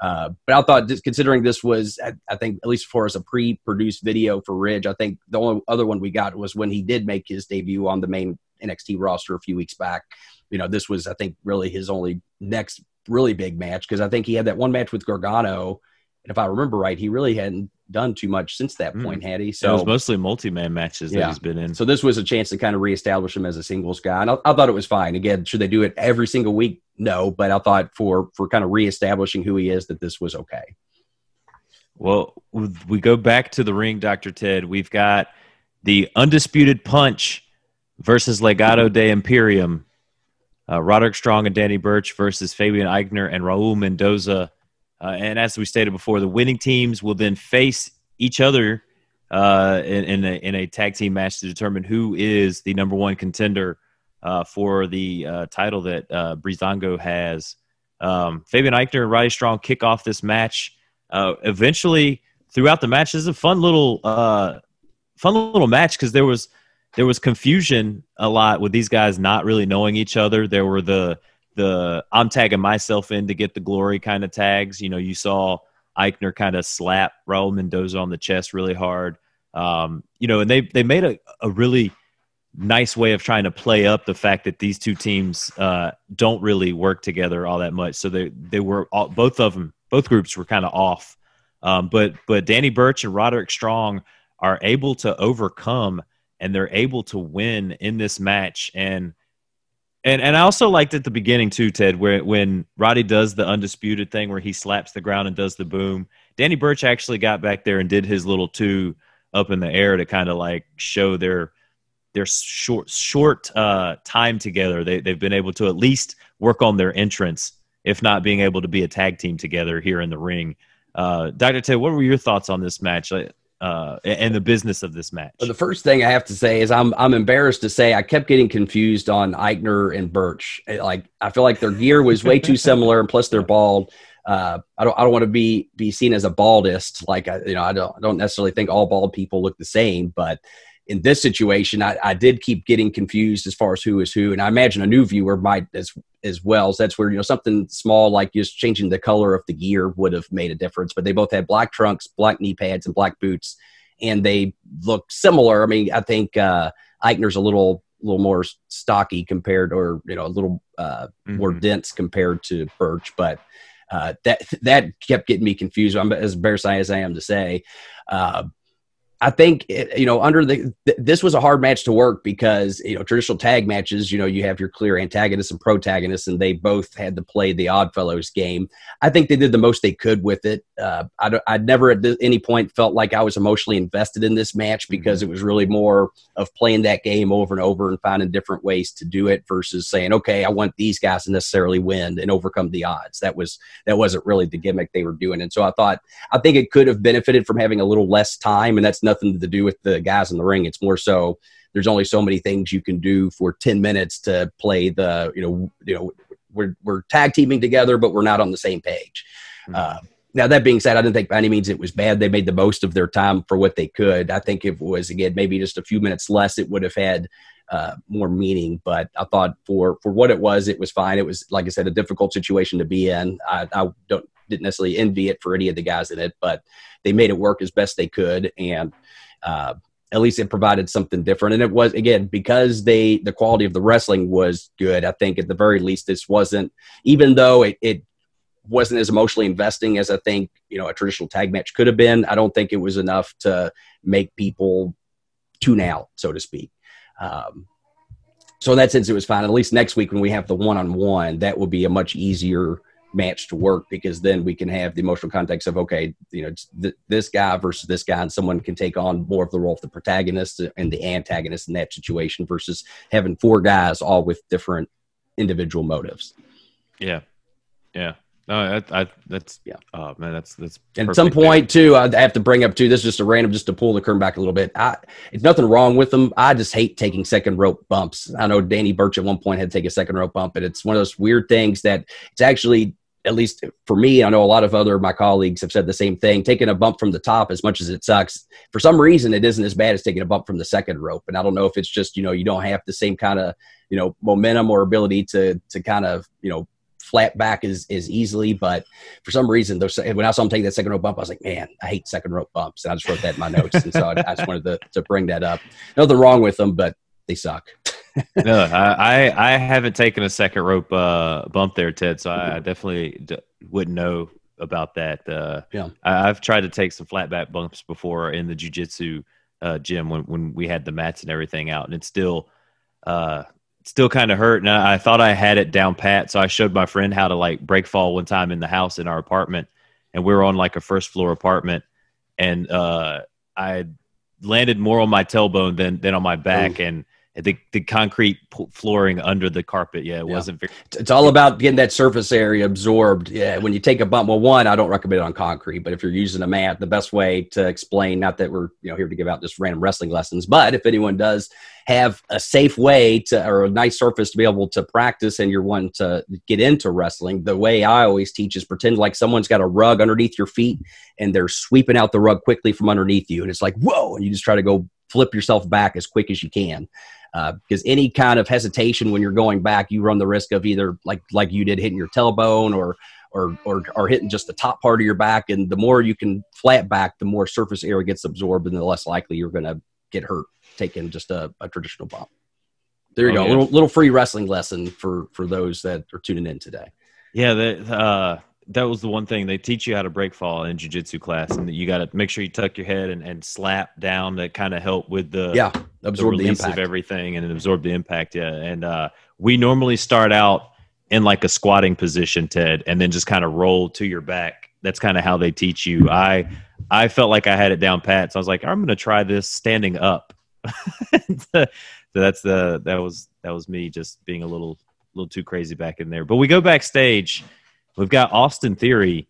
But I thought, just considering this was, I think, at least for us, a pre-produced video for Ridge, I think the only other one we got was when he did make his debut on the main NXT roster a few weeks back. This was, I think, really his only next really big match, because I think he had that one match with Gargano, and if I remember right, he really hadn't done too much since that point, had he? So it was mostly multi-man matches that he's been in. So this was a chance to kind of reestablish him as a singles guy, and I thought it was fine. Again, should they do it every single week? No, but I thought for kind of reestablishing who he is, that this was okay. Well, we go back to the ring, Dr. Ted. We've got the Undisputed Punch versus Legado de Imperium. Roderick Strong and Danny Burch versus Fabian Aichner and Raul Mendoza. And as we stated before, the winning teams will then face each other in a tag team match to determine who is the number one contender for the title that Breezango has. Fabian Aichner and Roddy Strong kick off this match. Eventually, throughout the match, this is a fun little match because there was confusion a lot with these guys not really knowing each other. There were the I'm tagging myself in to get the glory kind of tags. You know, you saw Aichner kind of slap Raul Mendoza on the chest really hard. You know, and they made a really nice way of trying to play up the fact that these two teams don't really work together all that much. So they were both groups were kind of off. But Danny Burch and Roderick Strong are able to overcome, and they're able to win in this match. And I also liked at the beginning too, Ted, when Roddy does the undisputed thing where he slaps the ground and does the boom. Danny Burch actually got back there and did his little two up in the air to kind of like show their short time together. They've been able to at least work on their entrance, if not being able to be a tag team together here in the ring. Dr. Ted, what were your thoughts on this match and the business of this match? Well, the first thing I have to say is I'm embarrassed to say I kept getting confused on Aichner and Burch. Like, I feel like their gear was way too similar, and plus they're bald. I don't want to be seen as a baldist. Like, I don't necessarily think all bald people look the same, but in this situation, I did keep getting confused as far as who is who, and I imagine a new viewer might as well. So that's where, something small like just changing the color of the gear would have made a difference. But they both had black trunks, black knee pads, and black boots, and they look similar. I mean, I think Aichner's a little more stocky compared, or a little more dense compared to Burch, but that kept getting me confused. I'm as embarrassed as I am to say. I think, this was a hard match to work because, traditional tag matches, you have your clear antagonists and protagonists, and they both had to play the Oddfellows game. I think they did the most they could with it. I never at any point felt like I was emotionally invested in this match because it was really more of playing that game over and over and finding different ways to do it versus saying, okay, I want these guys to necessarily win and overcome the odds. That wasn't really the gimmick they were doing. And so I think it could have benefited from having a little less time, and that's nothing to do with the guys in the ring. It's more so there's only so many things you can do for 10 minutes to play the, we're tag teaming together, but we're not on the same page. Now, that being said, I didn't think by any means it was bad. They made the most of their time for what they could. I think if it was, again, maybe just a few minutes less, it would have had more meaning. But I thought for what it was fine. It was, like I said, a difficult situation to be in. I didn't necessarily envy it for any of the guys in it, but they made it work as best they could. And at least it provided something different. And it was, again, because the quality of the wrestling was good. I think at the very least, this wasn't, even though it wasn't as emotionally investing as I think, a traditional tag match could have been, I don't think it was enough to make people tune out, so to speak. So in that sense, it was fine. At least next week when we have the one-on-one, that will be a much easier match to work, because then we can have the emotional context of, okay, it's this guy versus this guy, and someone can take on more of the role of the protagonist and the antagonist in that situation versus having four guys all with different individual motives. Yeah. No, that's yeah. Oh man, that's. And at some point too, I have to bring up too. This is just a random, just to pull the curtain back a little bit. It's nothing wrong with them. I just hate taking second rope bumps. I know Danny Burch at one point had to take a second rope bump, but it's one of those weird things that it's actually, at least for me, I know a lot of my colleagues have said the same thing. Taking a bump from the top, as much as it sucks, for some reason, it isn't as bad as taking a bump from the second rope. And I don't know if it's just, you don't have the same kind of, momentum or ability to kind of, flat back as easily. But for some reason, when I saw him take that second rope bump, I was like, man, I hate second rope bumps. And I just wrote that in my notes. And so I just wanted to bring that up. Nothing wrong with them, but they suck. No, I haven't taken a second rope bump there, Ted. So I definitely wouldn't know about that. Yeah, I've tried to take some flat back bumps before in the jiu-jitsu gym when we had the mats and everything out, and it's still kind of hurt. And I thought I had it down pat, so I showed my friend how to break fall one time in the house in our apartment, and we were on a first floor apartment, and I landed more on my tailbone than on my back. Ooh. And the concrete flooring under the carpet. Yeah, it wasn't very. It's all about getting that surface area absorbed. Yeah, when you take a bump, well, one, I don't recommend it on concrete, but if you're using a mat, the best way to explain, not that we're here to give out just random wrestling lessons, but if anyone does have a safe way to, or a nice surface to be able to practice and you're wanting to get into wrestling, the way I always teach is pretend like someone's got a rug underneath your feet and they're sweeping out the rug quickly from underneath you. And it's like, whoa, and you just try to go flip yourself back as quick as you can. Because any kind of hesitation when you're going back, you run the risk of either like you did hitting your tailbone or hitting just the top part of your back. And the more you can flat back, the more surface area gets absorbed and the less likely you're going to get hurt taking just a traditional bump. There you go. Yeah. Little free wrestling lesson for those that are tuning in today. Yeah, that was the one thing. They teach you how to break fall in jiu-jitsu class, and you got to make sure you tuck your head and slap down to kind of help with absorb the release of everything and absorb the impact. Yeah, and we normally start out in like a squatting position, Ted, and then just kind of roll to your back. That's kind of how they teach you. I felt like I had it down pat, so I was like, I'm going to try this standing up. So that was me just being a little too crazy back in there. But we go backstage. We've got Austin Theory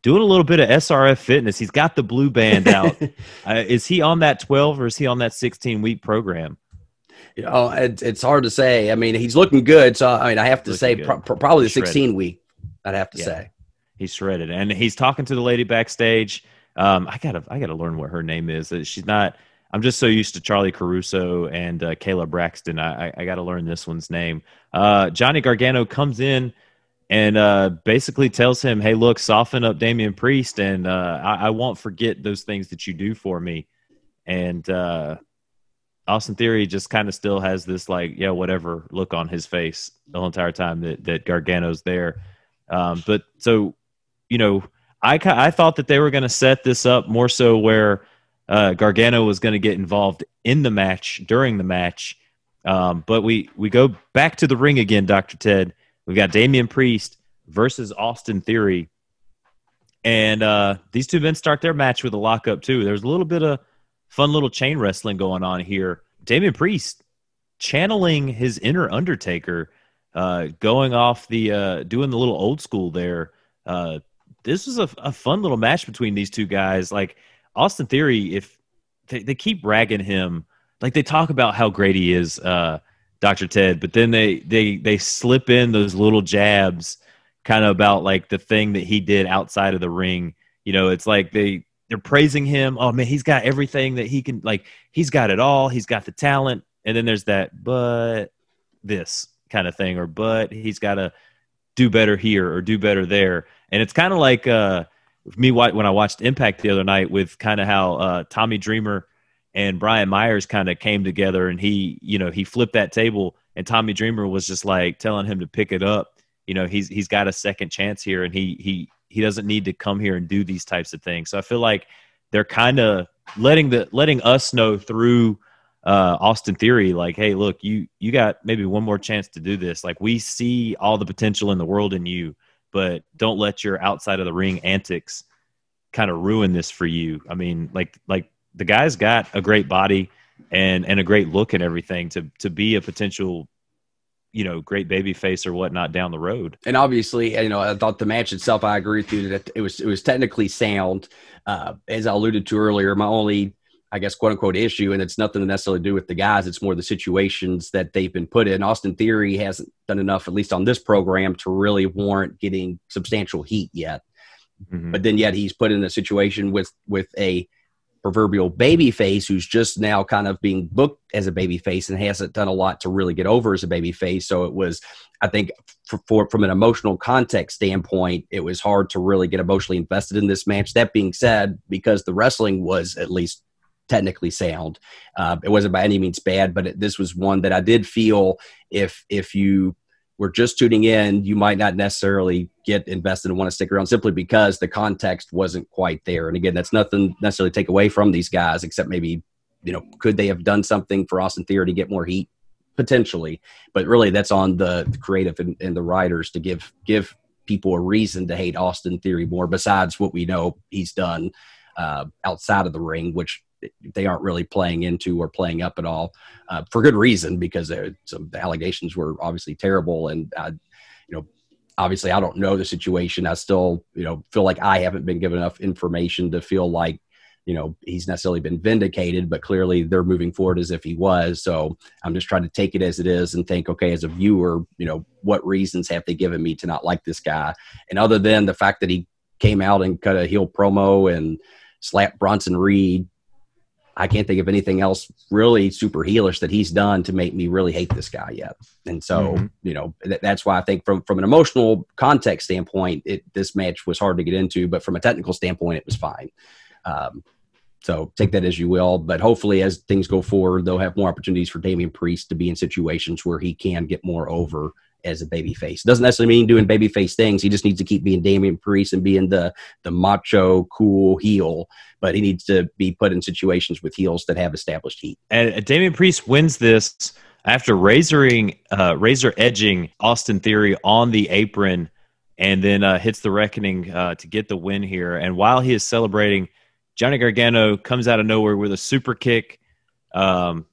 doing a little bit of SRF fitness. He's got the blue band out. Is he on that 12 or is he on that 16-week program? It's hard to say. I mean, he's looking good. So, I mean, I have to say probably the 16-week, I'd have to say. He's shredded. And he's talking to the lady backstage. I gotta learn what her name is. She's not – I'm just so used to Charlie Caruso and Kayla Braxton. I got to learn this one's name. Johnny Gargano comes in and basically tells him, hey, look, soften up Damian Priest, and I won't forget those things that you do for me. And Austin Theory just kind of still has this, like, yeah, whatever look on his face the whole entire time that Gargano's there. But so, I thought that they were going to set this up more so where Gargano was going to get involved in the match, during the match. But we go back to the ring again, Dr. Ted. We've got Damian Priest versus Austin Theory. And these two men start their match with a lockup, too. There's a little bit of fun little chain wrestling going on here. Damian Priest channeling his inner Undertaker, going off doing the little old school there. This was a fun little match between these two guys. Like, Austin Theory, if they keep ragging him, like they talk about how great he is, Dr. Ted, but then they slip in those little jabs kind of about like the thing that he did outside of the ring. It's like they're praising him. Oh man, he's got everything that he can, like, he's got it all. He's got the talent. And then there's that, but this kind of thing, or, but he's got to do better here or do better there. And it's kind of like me when I watched Impact the other night with kind of how Tommy Dreamer and Brian Myers kind of came together, and he flipped that table, and Tommy Dreamer was just like telling him to pick it up. He's got a second chance here, and he doesn't need to come here and do these types of things. So I feel like they're kind of letting us know through Austin Theory, like, hey, look, you got maybe one more chance to do this. Like, we see all the potential in the world in you, but don't let your outside of the ring antics kind of ruin this for you. I mean, like the guy's got a great body and a great look and everything to be a potential, great baby face or whatnot down the road. And obviously, I thought the match itself, I agree with you that it was technically sound. As I alluded to earlier, my only, I guess, quote unquote issue, and it's nothing to necessarily do with the guys. It's more the situations that they've been put in. Austin Theory hasn't done enough, at least on this program, to really warrant getting substantial heat yet. Mm-hmm. But then yet he's put in a situation with a proverbial baby face who's just now kind of being booked as a baby face and hasn't done a lot to really get over as a baby face. So it was, I think, from an emotional context standpoint, it was hard to really get emotionally invested in this match. That being said, because the wrestling was at least technically sound, it wasn't by any means bad, but this was one that I did feel if you were just tuning in, you might not necessarily get invested and want to stick around simply because the context wasn't quite there. And again, that's nothing necessarily take away from these guys, except maybe, could they have done something for Austin Theory to get more heat? Potentially. But really, that's on the creative and the writers to give people a reason to hate Austin Theory more, besides what we know he's done outside of the ring, which they aren't really playing into or playing up at all, for good reason, because the allegations were obviously terrible. And, obviously I don't know the situation. I still, feel like I haven't been given enough information to feel like, he's necessarily been vindicated, but clearly they're moving forward as if he was. So I'm just trying to take it as it is and think, okay, as a viewer, what reasons have they given me to not like this guy? And other than the fact that he came out and cut a heel promo and slapped Bronson Reed, I can't think of anything else really super heelish that he's done to make me really hate this guy yet. And so, that's why I think from an emotional context standpoint, this match was hard to get into, but from a technical standpoint, it was fine. So take that as you will, but hopefully as things go forward, they'll have more opportunities for Damian Priest to be in situations where he can get more over as a babyface. Doesn't necessarily mean doing babyface things. He just needs to keep being Damian Priest and being the macho, cool heel, but he needs to be put in situations with heels that have established heat. And Damian Priest wins this after razor edging Austin Theory on the apron, and then hits the Reckoning to get the win here. And while he is celebrating, Johnny Gargano comes out of nowhere with a super kick and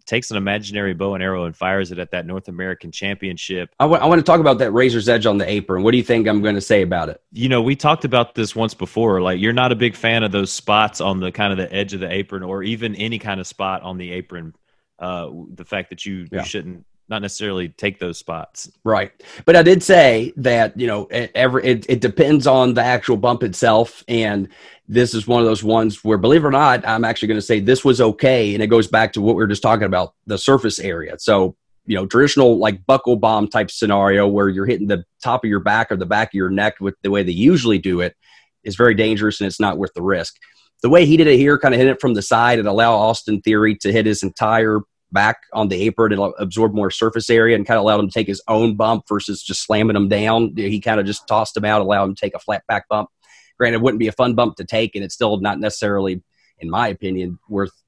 takes an imaginary bow and arrow and fires it at that North American Championship. I want to talk about that razor's edge on the apron. What do you think I'm going to say about it? We talked about this once before. Like, you're not a big fan of those spots on the kind of the edge of the apron, or even any kind of spot on the apron. The fact that you shouldn't not necessarily take those spots. Right. But I did say that, it depends on the actual bump itself. And this is one of those ones where, believe it or not, I'm actually going to say this was okay. And it goes back to what we were just talking about, the surface area. So, traditional like buckle bomb type scenario where you're hitting the top of your back or the back of your neck with the way they usually do it is very dangerous, and it's not worth the risk. The way he did it here, kind of hit it from the side and allow Austin Theory to hit his entire back on the apron and absorb more surface area, and kind of allowed him to take his own bump versus just slamming him down. He kind of just tossed him out, allowed him to take a flat back bump. Granted, it wouldn't be a fun bump to take, and it's still not necessarily, in my opinion,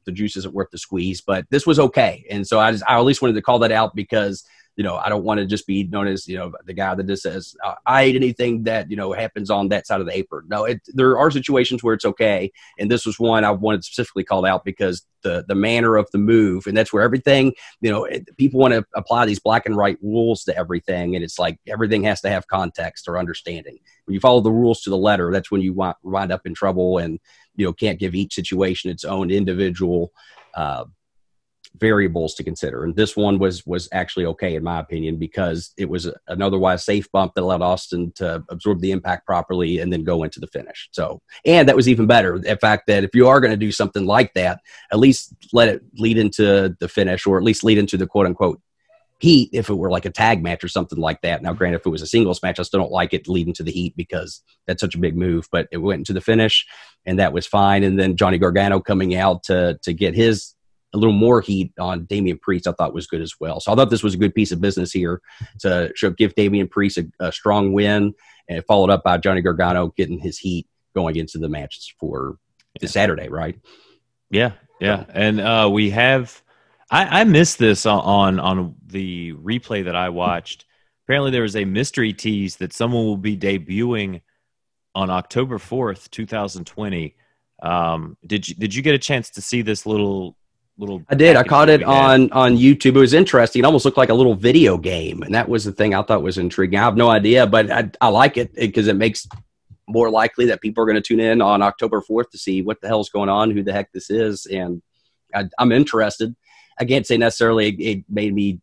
the juice isn't worth the squeeze, but this was okay. And so I at least wanted to call that out because, I don't want to just be known as, the guy that just says, I hate anything that, happens on that side of the apron. No, there are situations where it's okay. And this was one I wanted specifically called out because the manner of the move, and that's where everything, people want to apply these black and white rules to everything. And it's like, everything has to have context or understanding. When you follow the rules to the letter, that's when you wind up in trouble and, can't give each situation its own individual, variables to consider. And this one was actually okay in my opinion, because it was an otherwise safe bump that allowed Austin to absorb the impact properly and then go into the finish. So, and that was even better, the fact that if you are going to do something like that, at least let it lead into the finish, or at least lead into the quote unquote heat if it were like a tag match or something like that. Now, granted, if it was a singles match, I still don't like it leading to the heat because that's such a big move, but it went into the finish and that was fine. And then Johnny Gargano coming out to get his a little more heat on Damian Priest, I thought was good as well. So I thought this was a good piece of business here to give Damian Priest a strong win, and followed up by Johnny Gargano getting his heat going into the match for the Saturday, right? Yeah. And we have I missed this on the replay that I watched. Apparently there was a mystery tease that someone will be debuting on October 4th, 2020. Did you get a chance to see this little I did. I caught it on YouTube. It was interesting. It almost looked like a little video game, and that was the thing I thought was intriguing. I have no idea, but I like it because it makes more likely that people are going to tune in on October 4th to see what the hell's going on, who the heck this is, and I'm interested. I can't say necessarily it made me,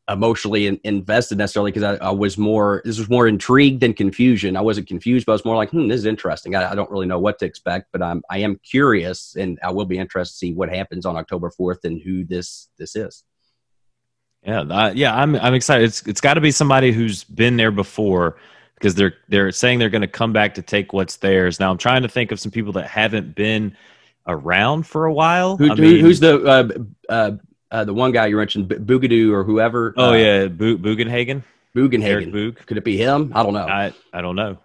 emotionally invested necessarily, because this was more intrigued than confusion. I wasn't confused, but I was more like, this is interesting. I don't really know what to expect, but I am curious, and I will be interested to see what happens on October 4th and who this is. Yeah. I'm excited. It's got to be somebody who's been there before, because they're saying they're going to come back to take what's theirs. Now I'm trying to think of some people that haven't been around for a while. Who's the one guy you mentioned, Boogadoo or whoever? Oh, yeah, Bugenhagen. Bugenhagen. Boog. Could it be him? I don't know. I don't know.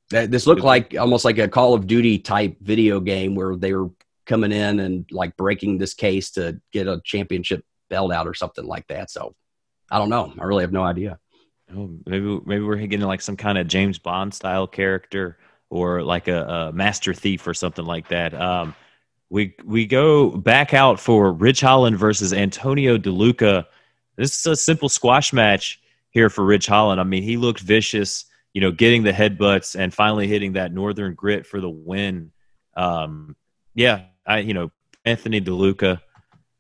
This looked like almost like a Call of Duty type video game where they were coming in and like breaking this case to get a championship belt out or something like that. So I don't know. I really have no idea. Oh, maybe we're getting like some kind of James Bond style character, or like a master thief or something like that. we go back out for Rich Holland versus Antonio DeLuca. This is a simple squash match here for Rich Holland. I mean, he looked vicious, getting the headbutts and finally hitting that Northern Grit for the win. Anthony DeLuca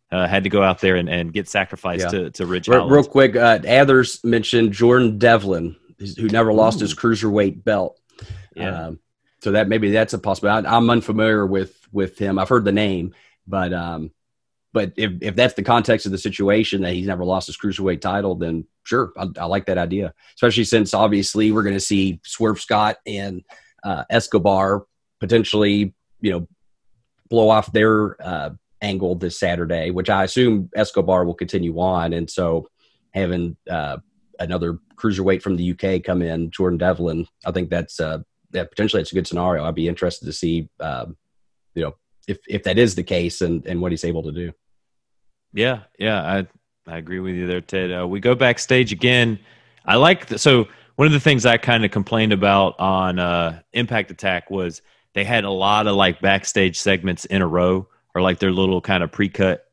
had to go out there and get sacrificed to Rich Holland. Real quick, Athers mentioned Jordan Devlin, who never lost his cruiserweight belt. Yeah. So that's a possibility. I'm unfamiliar with him. I've heard the name, but if that's the context of the situation, that he's never lost his cruiserweight title, then sure, I like that idea. Especially since obviously we're going to see Swerve Scott and Escobar potentially, blow off their angle this Saturday, which I assume Escobar will continue on, and so having another cruiserweight from the UK come in, Jordan Devlin, I think that's potentially it's a good scenario. I'd be interested to see, if that is the case and what he's able to do. Yeah, I agree with you there, Ted. We go backstage again. I like so one of the things I kind of complained about on Impact Attack was they had a lot of like backstage segments in a row, or like their little kind of pre-cut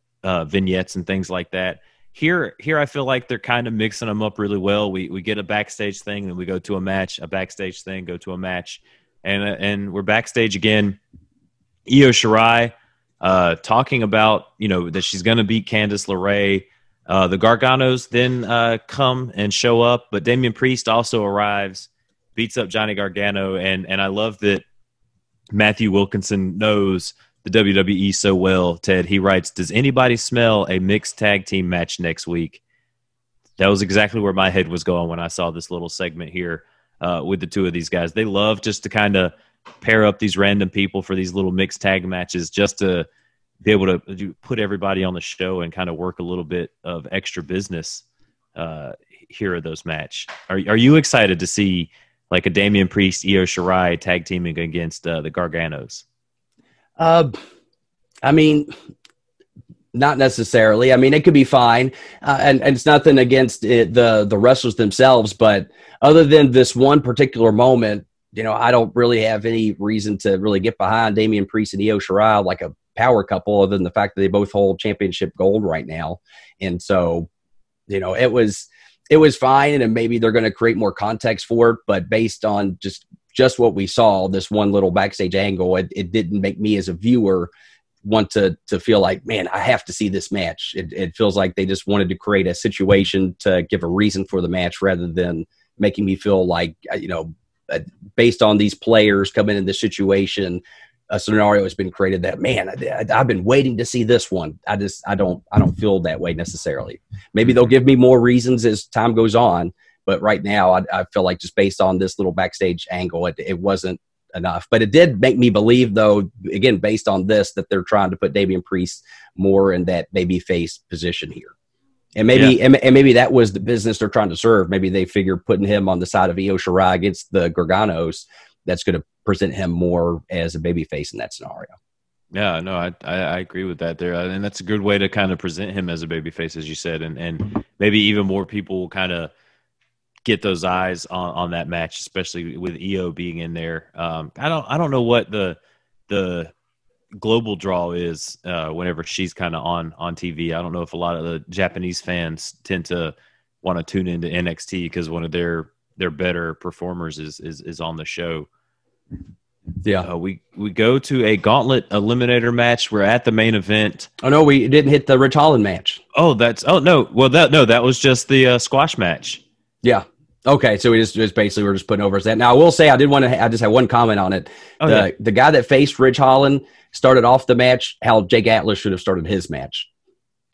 vignettes and things like that. Here, I feel like they're kind of mixing them up really well. We get a backstage thing, then we go to a match, a backstage thing, go to a match, and we're backstage again. Io Shirai talking about that she's going to beat Candice LeRae. The Garganos then come and show up, but Damian Priest also arrives, beats up Johnny Gargano, and I love that Matthew Wilkinson knows the WWE so well, Ted. He writes, "Does anybody smell a mixed tag team match next week?" That was exactly where my head was going when I saw this little segment here with the two of these guys. They love just to kind of pair up these random people for these little mixed tag matches just to be able to put everybody on the show and kind of work a little bit of extra business here at those match. Are you excited to see like a Damian Priest, Io Shirai tag teaming against the Garganos? I mean, not necessarily. I mean, it could be fine, and it's nothing against the wrestlers themselves, but other than this one particular moment, I don't really have any reason to really get behind Damian Priest and Io Shirai like a power couple, other than the fact that they both hold championship gold right now. And so, it was fine, and maybe they're going to create more context for it, but based on just what we saw, this one little backstage angle, it didn't make me as a viewer want to feel like, man, I have to see this match. It feels like they just wanted to create a situation to give a reason for the match rather than making me feel like, based on these players coming in this situation, a scenario has been created that, man, I've been waiting to see this one. I don't feel that way necessarily. Maybe they'll give me more reasons as time goes on, but right now I feel like just based on this little backstage angle, it wasn't enough. But it did make me believe, though, again, based on this, that they're trying to put Damian Priest more in that babyface position here. And maybe that was the business they're trying to serve. Maybe they figure putting him on the side of Io Shirai against the Garganos, that's going to present him more as a babyface in that scenario. Yeah, no, I agree with that there. And that's a good way to kind of present him as a babyface, as you said. And maybe even more people will kind of get those eyes on that match, especially with Io being in there. I don't know what the global draw is whenever she's kind of on TV. I don't know if a lot of the Japanese fans tend to want to tune into NXT because one of their better performers is on the show. Yeah, we go to a gauntlet eliminator match. We're at the main event. Oh no, we didn't hit the Rich Holland match. That was just the squash match. Yeah. Okay, so we just basically we're just putting over that. Now I will say I just had one comment on it. The guy that faced Rich Holland started off the match how Jake Atlas should have started his match.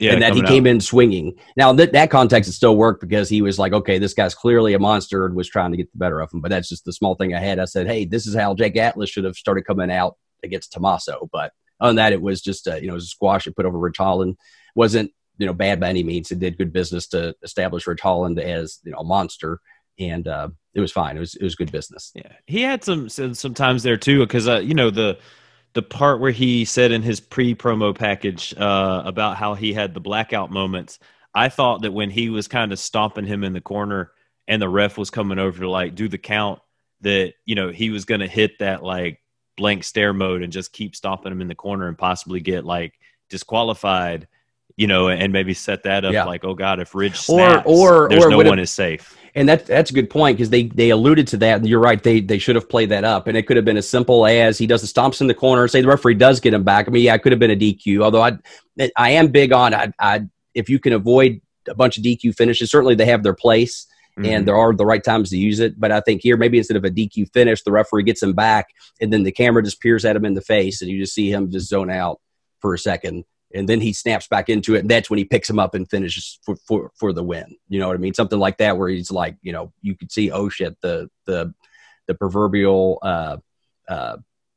Yeah, and that he came in swinging. Now, that context it still worked because he was like, okay, this guy's clearly a monster and was trying to get the better of him. But that's just the small thing I had. I said, hey, this is how Jake Atlas should have started coming out against Tommaso. But other than that, it was just it was a squash that put over Rich Holland. Wasn't bad by any means. It did good business to establish Rich Holland as a monster, and it was fine. It was good business. Yeah, he had some times there too because the part where he said in his pre-promo package about how he had the blackout moments, I thought that when he was kind of stomping him in the corner and the ref was coming over to like do the count, that he was going to hit that like blank stare mode and just keep stomping him in the corner and possibly get like disqualified, you know, and maybe set that up like, oh God, if Ridge snaps, there's no one is safe. And that's a good point, because they alluded to that, and you're right, they should have played that up, and it could have been as simple as he does the stomps in the corner, say the referee does get him back. I mean, yeah, it could have been a DQ, although I am big on if you can avoid a bunch of DQ finishes, certainly they have their place, and there are the right times to use it. But I think here, maybe instead of a DQ finish, the referee gets him back, and then the camera just peers at him in the face, and you just see him just zone out for a second. And then he snaps back into it, and that's when he picks him up and finishes for the win. You know what I mean? Something like that, where he's like, you know, you could see, oh shit, the proverbial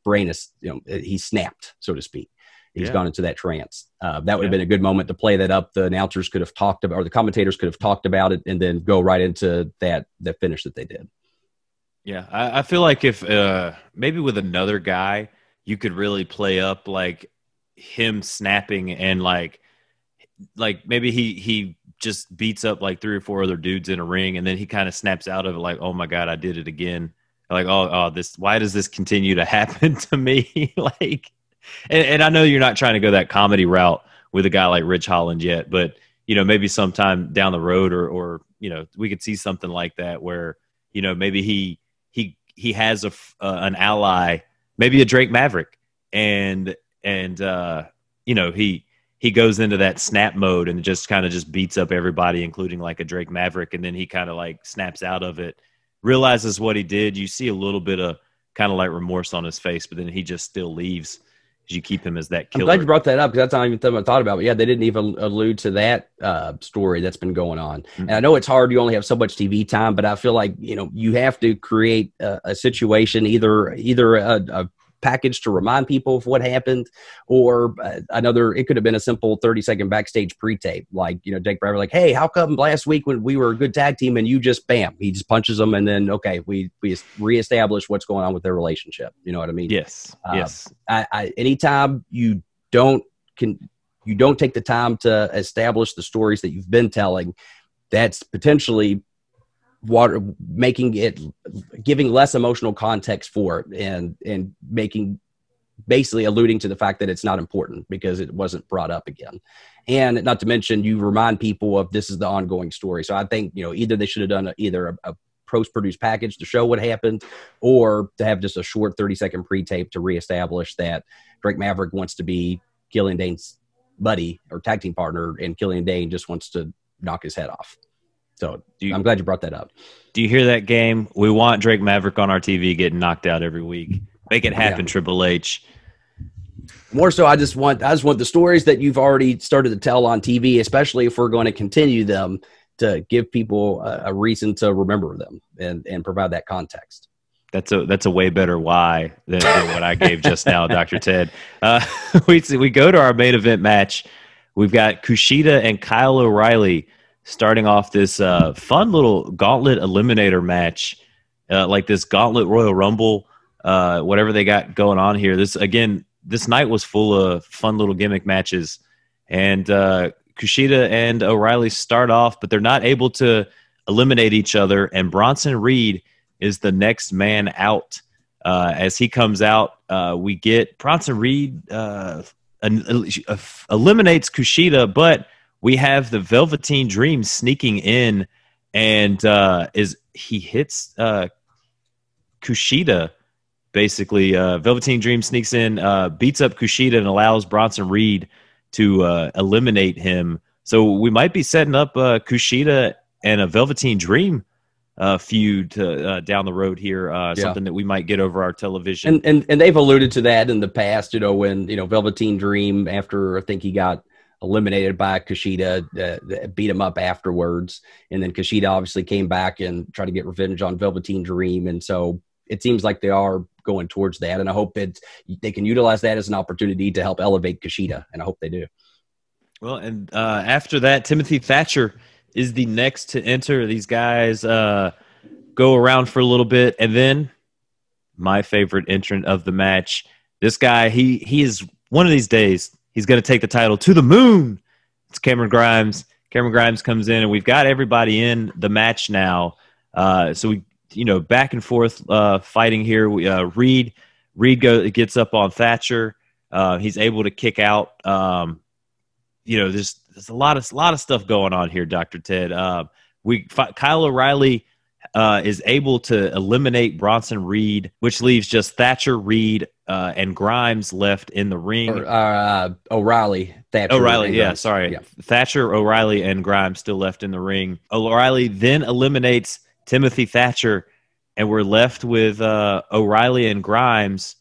brain is, you know, he snapped, so to speak. He's gone into that trance. That would have been a good moment to play that up. The announcers could have talked about, or the commentators could have talked about it, and then go right into the finish that they did. Yeah, I feel like if maybe with another guy, you could really play up like him snapping, and like maybe he just beats up like 3 or 4 other dudes in a ring, and then he kind of snaps out of it like, oh my God, I did it again. Like, oh, why does this continue to happen to me? Like, and I know you're not trying to go that comedy route with a guy like Ridge Holland yet, but you know, maybe sometime down the road, or you know, we could see something like that where, you know, maybe he has an ally, maybe a Drake Maverick, and you know, he goes into that snap mode and just kind of just beats up everybody, including like a Drake Maverick, and then he kind of like snaps out of it, realizes what he did. You see a little bit of kind of like remorse on his face, but then he just still leaves. You keep him as that killer. I'm glad you brought that up, because that's not even something I thought about. But yeah, they didn't even allude to that story that's been going on. And I know it's hard. You only have so much TV time, but I feel like, you know, you have to create a situation, either a package to remind people of what happened, or it could have been a simple 30-second backstage pre-tape, like, you know, Jake Brevard, like, hey, how come last week when we were a good tag team and you just bam, he just punches them, and then okay, we reestablish what's going on with their relationship. You know what I mean? Yes. Yes. Anytime you don't take the time to establish the stories that you've been telling, that's potentially giving less emotional context for it, and making, basically alluding to the fact that it's not important because it wasn't brought up again. And not to mention, you remind people of this is the ongoing story. So I think, you know, either they should have done a post-produced package to show what happened, or to have just a short 30-second pre-tape to reestablish that Drake Maverick wants to be Killian Dain's buddy or tag team partner, and Killian Dain just wants to knock his head off. So I'm glad you brought that up. Do you hear that, game? We want Drake Maverick on our TV getting knocked out every week. Make it happen, Triple H. More so, I just want the stories that you've already started to tell on TV, especially if we're going to continue them, to give people a reason to remember them and provide that context. That's a way better why than what I gave just now, Dr. Ted. We go to our main event match. We've got Kushida and Kyle O'Reilly starting off this fun little gauntlet eliminator match, like this gauntlet Royal Rumble, whatever they got going on here. This night was full of fun little gimmick matches, and Kushida and O'Reilly start off, but they're not able to eliminate each other, and Bronson Reed is the next man out. As he comes out, we get Bronson Reed eliminates Kushida, but we have the Velveteen Dream sneaking in, and he hits Kushida. Basically, Velveteen Dream sneaks in, beats up Kushida, and allows Bronson Reed to eliminate him. So we might be setting up Kushida and a Velveteen Dream feud down the road here. Something that we might get over our television. And they've alluded to that in the past. You know, when Velveteen Dream, after I think he got eliminated by Kushida, beat him up afterwards, and then Kushida obviously came back and tried to get revenge on Velveteen Dream, and so it seems like they are going towards that, and I hope they can utilize that as an opportunity to help elevate Kushida, and I hope they do. Well, and after that, Timothy Thatcher is the next to enter. These guys go around for a little bit, and then my favorite entrant of the match, this guy, he is one of these days, he's going to take the title to the moon. It's Cameron Grimes. Cameron Grimes comes in, and we've got everybody in the match now. So we, back and forth fighting here. Reed Reed gets up on Thatcher. He's able to kick out. There's a lot of stuff going on here, Dr. Ted. Kyle O'Reilly is able to eliminate Bronson Reed, which leaves just Thatcher, Reed, and Grimes left in the ring. O'Reilly, Thatcher. O'Reilly, yeah, sorry. Yeah. Thatcher, O'Reilly, and Grimes still left in the ring. O'Reilly then eliminates Timothy Thatcher, and we're left with O'Reilly and Grimes.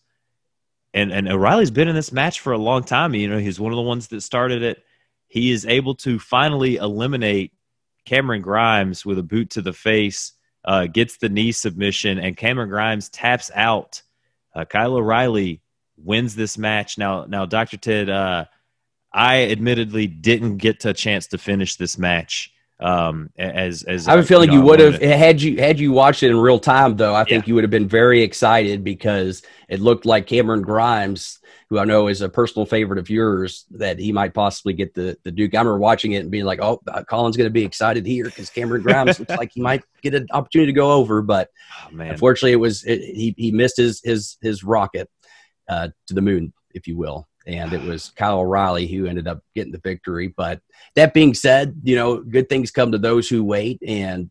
And O'Reilly's been in this match for a long time. He's one of the ones that started it. He is able to finally eliminate Cameron Grimes with a boot to the face, gets the knee submission, and Cameron Grimes taps out. Kyle O'Reilly wins this match. Now, Dr. Ted, I admittedly didn't get a chance to finish this match. As I have a feeling you would have had you watched it in real time, though. I think you would have been very excited because it looked like Cameron Grimes, who I know is a personal favorite of yours, that he might possibly get the Duke. I remember watching it and being like, "Oh, Colin's going to be excited here because Cameron Grimes looks like he might get an opportunity to go over." But unfortunately, he missed his rocket to the moon, if you will. And it was Kyle O'Reilly who ended up getting the victory. But that being said, good things come to those who wait. And,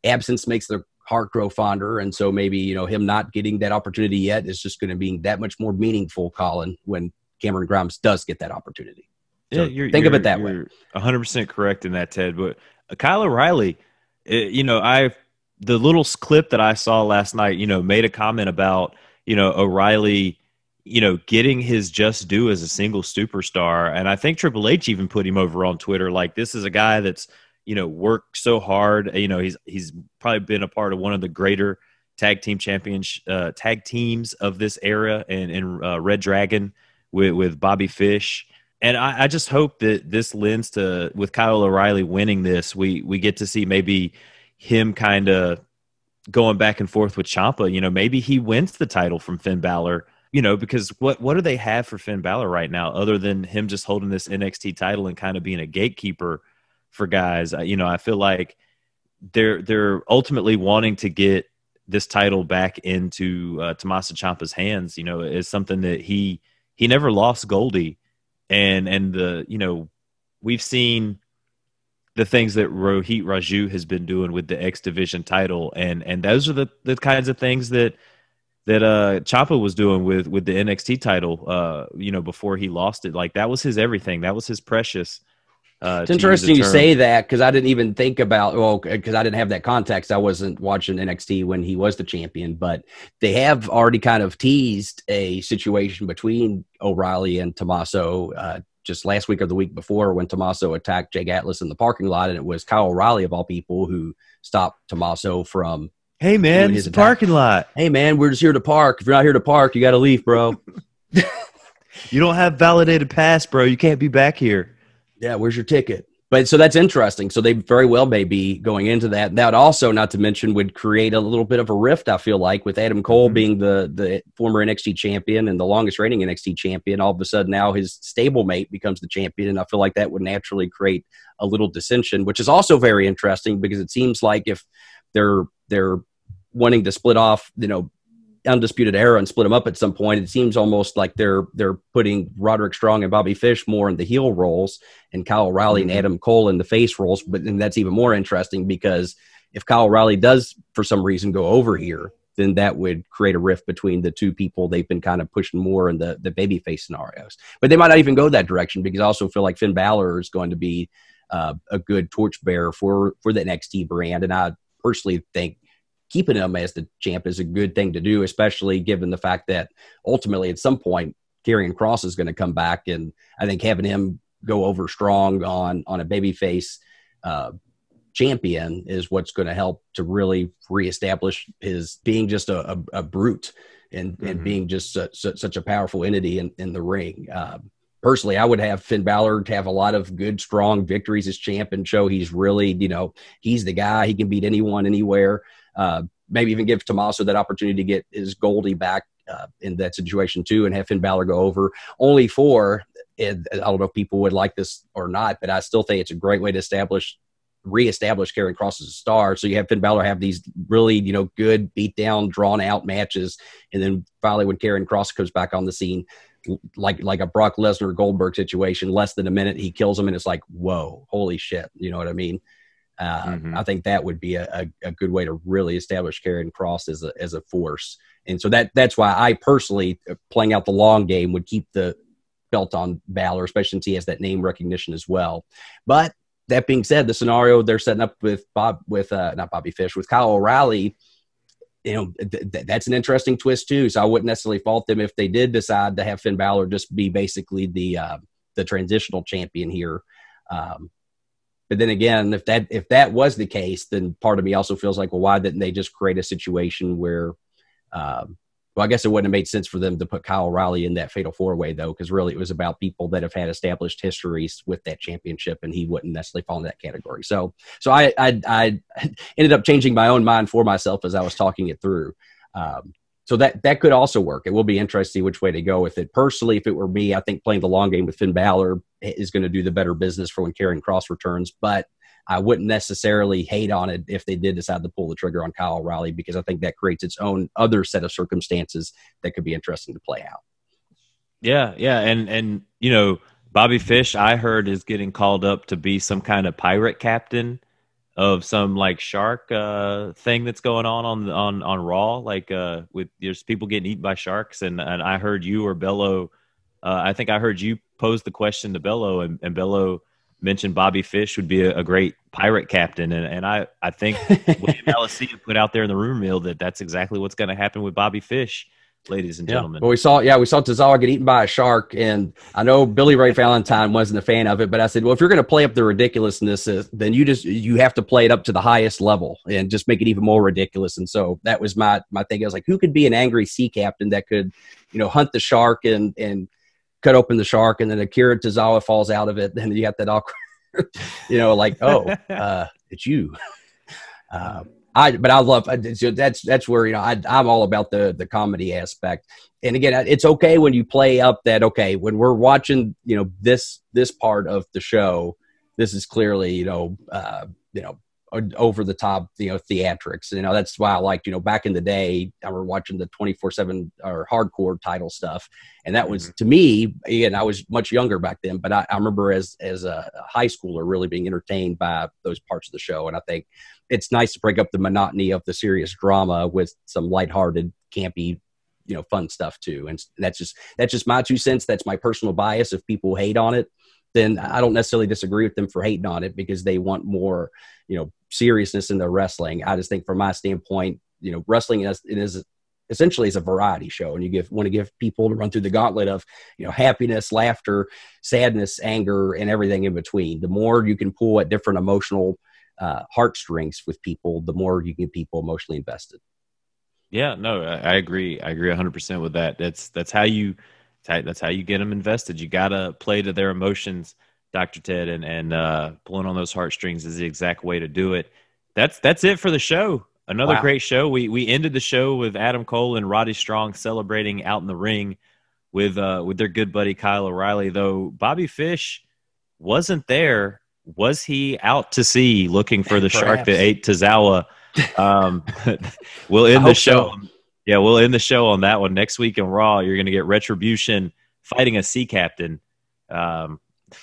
absence makes the heart grow fonder. And so maybe, him not getting that opportunity yet is just going to be that much more meaningful, Colin, when Cameron Grimes does get that opportunity. So think of it that way. You're 100% correct in that, Ted. But Kyle O'Reilly, the little clip that I saw last night, made a comment about, O'Reilly – getting his just due as a single superstar. And I think Triple H even put him over on Twitter. Like, this is a guy that's, worked so hard. He's probably been a part of one of the greater tag teams of this era in Red Dragon with Bobby Fish. And I just hope that this lends to, with Kyle O'Reilly winning this, we get to see maybe him kind of going back and forth with Ciampa. Maybe he wins the title from Finn Balor. Because what do they have for Finn Balor right now other than him just holding this NXT title and kind of being a gatekeeper for guys? I feel like they're ultimately wanting to get this title back into Tommaso Ciampa's hands. Is something that he never lost Goldie, and we've seen the things that Rohit Raju has been doing with the X Division title, and those are the kinds of things that Ciampa was doing with the NXT title, before he lost it. Like, that was his everything. That was his precious. It's interesting you say that, because I didn't even think about, because I didn't have that context. I wasn't watching NXT when he was the champion, but they have already kind of teased a situation between O'Reilly and Tommaso just last week or the week before, when Tommaso attacked Jake Atlas in the parking lot, and it was Kyle O'Reilly, of all people, who stopped Tommaso from "Hey, man, it's a parking lot. Hey, man, we're just here to park. If you're not here to park, you got to leave, bro." You don't have validated pass, bro. You can't be back here. Yeah, where's your ticket? But so that's interesting. So they very well may be going into that. That also, not to mention, would create a little bit of a rift, I feel like, with Adam Cole being the former NXT champion and the longest reigning NXT champion. All of a sudden now his stablemate becomes the champion, and I feel like that would naturally create a little dissension, which is also very interesting, because it seems like if they're wanting to split off, Undisputed Era and split them up at some point, it seems almost like they're putting Roderick Strong and Bobby Fish more in the heel roles and Kyle O'Reilly and Adam Cole in the face roles. And that's even more interesting, because if Kyle O'Reilly does for some reason go over here, then that would create a rift between the two people they've been kind of pushing more in the babyface scenarios. But they might not even go that direction, because I also feel like Finn Balor is going to be a good torchbearer for the NXT brand. And I personally think keeping him as the champ is a good thing to do, especially given the fact that ultimately at some point Karrion Kross is going to come back, and I think having him go over strong on a babyface champion is what's going to help to really reestablish his being just a brute and being just such a powerful entity in the ring. Personally, I would have Finn Balor to have a lot of good, strong victories as champ and show he's really, he's the guy. He can beat anyone, anywhere. Maybe even give Tommaso that opportunity to get his Goldie back in that situation too, and have Finn Balor go over. Only for, and I don't know if people would like this or not, but I still think it's a great way to establish reestablish Karrion Kross as a star. So you have Finn Balor have these really, good beat down, drawn out matches. And then finally when Karrion Kross comes back on the scene, like a Brock Lesnar Goldberg situation, less than a minute, he kills him. And it's like, whoa, holy shit. You know what I mean? I think that would be a good way to really establish Karrion Kross as a force. And so that's why I personally, playing out the long game, would keep the belt on Balor, especially since he has that name recognition as well. But that being said, the scenario they're setting up with not Bobby Fish, with Kyle O'Reilly, that's an interesting twist too. So I wouldn't necessarily fault them if they did decide to have Finn Balor just be basically the transitional champion here. But then again, if that was the case, then part of me also feels like, well, why didn't they just create a situation where, well, I guess it wouldn't have made sense for them to put Kyle O'Reilly in that fatal four-way, though, because really it was about people that have had established histories with that championship, and he wouldn't necessarily fall in that category. So I ended up changing my own mind for myself as I was talking it through. So that could also work. It will be interesting which way to go with it. Personally, if it were me, I think playing the long game with Finn Balor is going to do the better business for when Karrion Kross returns, but I wouldn't necessarily hate on it if they did decide to pull the trigger on Kyle O'Reilly, because I think that creates its own other set of circumstances that could be interesting to play out. Yeah. And Bobby Fish, I heard, is getting called up to be some kind of pirate captain of some like shark thing that's going on Raw, like with there's people getting eaten by sharks. And I heard you or Bello, I think I heard you pose the question to Bello, and Bello mentioned Bobby Fish would be a great pirate captain. And I think William Alessia put out there in the rumor mill that that's exactly what's going to happen with Bobby Fish, ladies and gentlemen. Well, we saw Tozawa get eaten by a shark, and I know Billy Ray Valentine wasn't a fan of it, but I said, well, if you're going to play up the ridiculousness, then you have to play it up to the highest level and just make it even more ridiculous. And so that was my thing. I was like, who could be an angry sea captain that could, hunt the shark and cut open the shark, and then Akira Tozawa falls out of it, and you got that awkward, it's you. But I love that's where I'm all about the comedy aspect. And again, it's okay when you play up that, okay, when we're watching this part of the show, this is clearly over the top theatrics. That's why I liked back in the day I were watching the 24/7 or hardcore title stuff, and that was to me, again, I was much younger back then, but I remember as a high schooler really being entertained by those parts of the show. And I think it's nice to break up the monotony of the serious drama with some lighthearted, campy, fun stuff too. And that's just my 2 cents. That's my personal bias. If people hate on it, then I don't necessarily disagree with them for hating on it because they want more, seriousness in their wrestling. I just think from my standpoint, wrestling is essentially is a variety show, and you want to give people to run through the gauntlet of, happiness, laughter, sadness, anger, and everything in between. The more you can pull at different emotional heartstrings with people, the more you can get people emotionally invested. Yeah, no, I agree. I agree 100% with that. That's how you get them invested. You got to play to their emotions, Dr. Ted, and pulling on those heartstrings is the exact way to do it. That's it for the show. Another great show. We ended the show with Adam Cole and Roddy Strong celebrating out in the ring with their good buddy Kyle O'Reilly. Though Bobby Fish wasn't there, was he out to sea looking for the shark that ate Tozawa? We'll end the show. So. Yeah, we'll end the show on that one. Next week in Raw, you're going to get Retribution fighting a sea captain.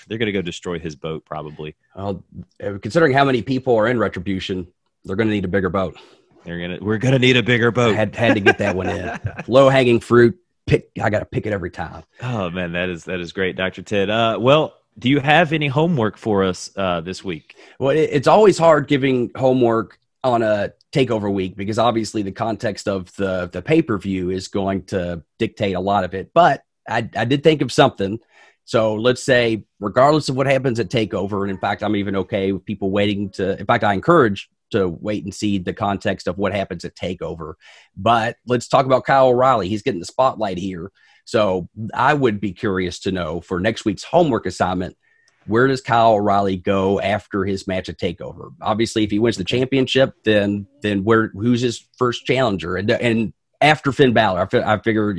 They're going to go destroy his boat, probably. Well, considering how many people are in Retribution, they're going to need a bigger boat. We're going to need a bigger boat. Had to get that one in. Low hanging fruit. I got to pick it every time. Oh man, that is great, Dr. Ted. Well, do you have any homework for us this week? Well, it's always hard giving homework on a takeover week because obviously the context of the pay-per-view is going to dictate a lot of it. But I did think of something. So let's say, regardless of what happens at takeover, and in fact, I'm even okay with people waiting in fact, I encourage to wait and see the context of what happens at takeover. But let's talk about Kyle O'Reilly. He's getting the spotlight here. So I would be curious to know for next week's homework assignment, where does Kyle O'Reilly go after his match at TakeOver? Obviously, if he wins the championship, then who's his first challenger? And after Finn Balor, I figure,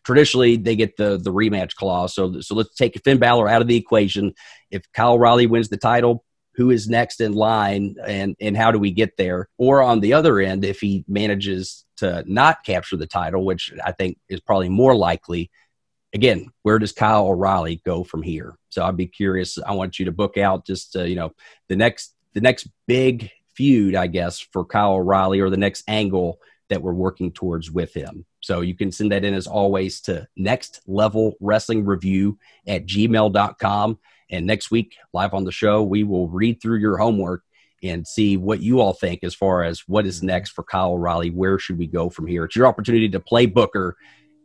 traditionally they get the rematch clause. So let's take Finn Balor out of the equation. If Kyle O'Reilly wins the title, who is next in line and how do we get there? Or on the other end, if he manages to not capture the title, which I think is probably more likely, again, where does Kyle O'Reilly go from here? So I'd be curious. I want you to book out just, the next big feud, I guess, for Kyle O'Reilly, or the next angle that we're working towards with him. So you can send that in, as always, to nextlevelwrestlingReview@gmail.com. And next week, live on the show, we will read through your homework and see what you all think as far as what is next for Kyle O'Reilly. Where should we go from here? It's your opportunity to play Booker,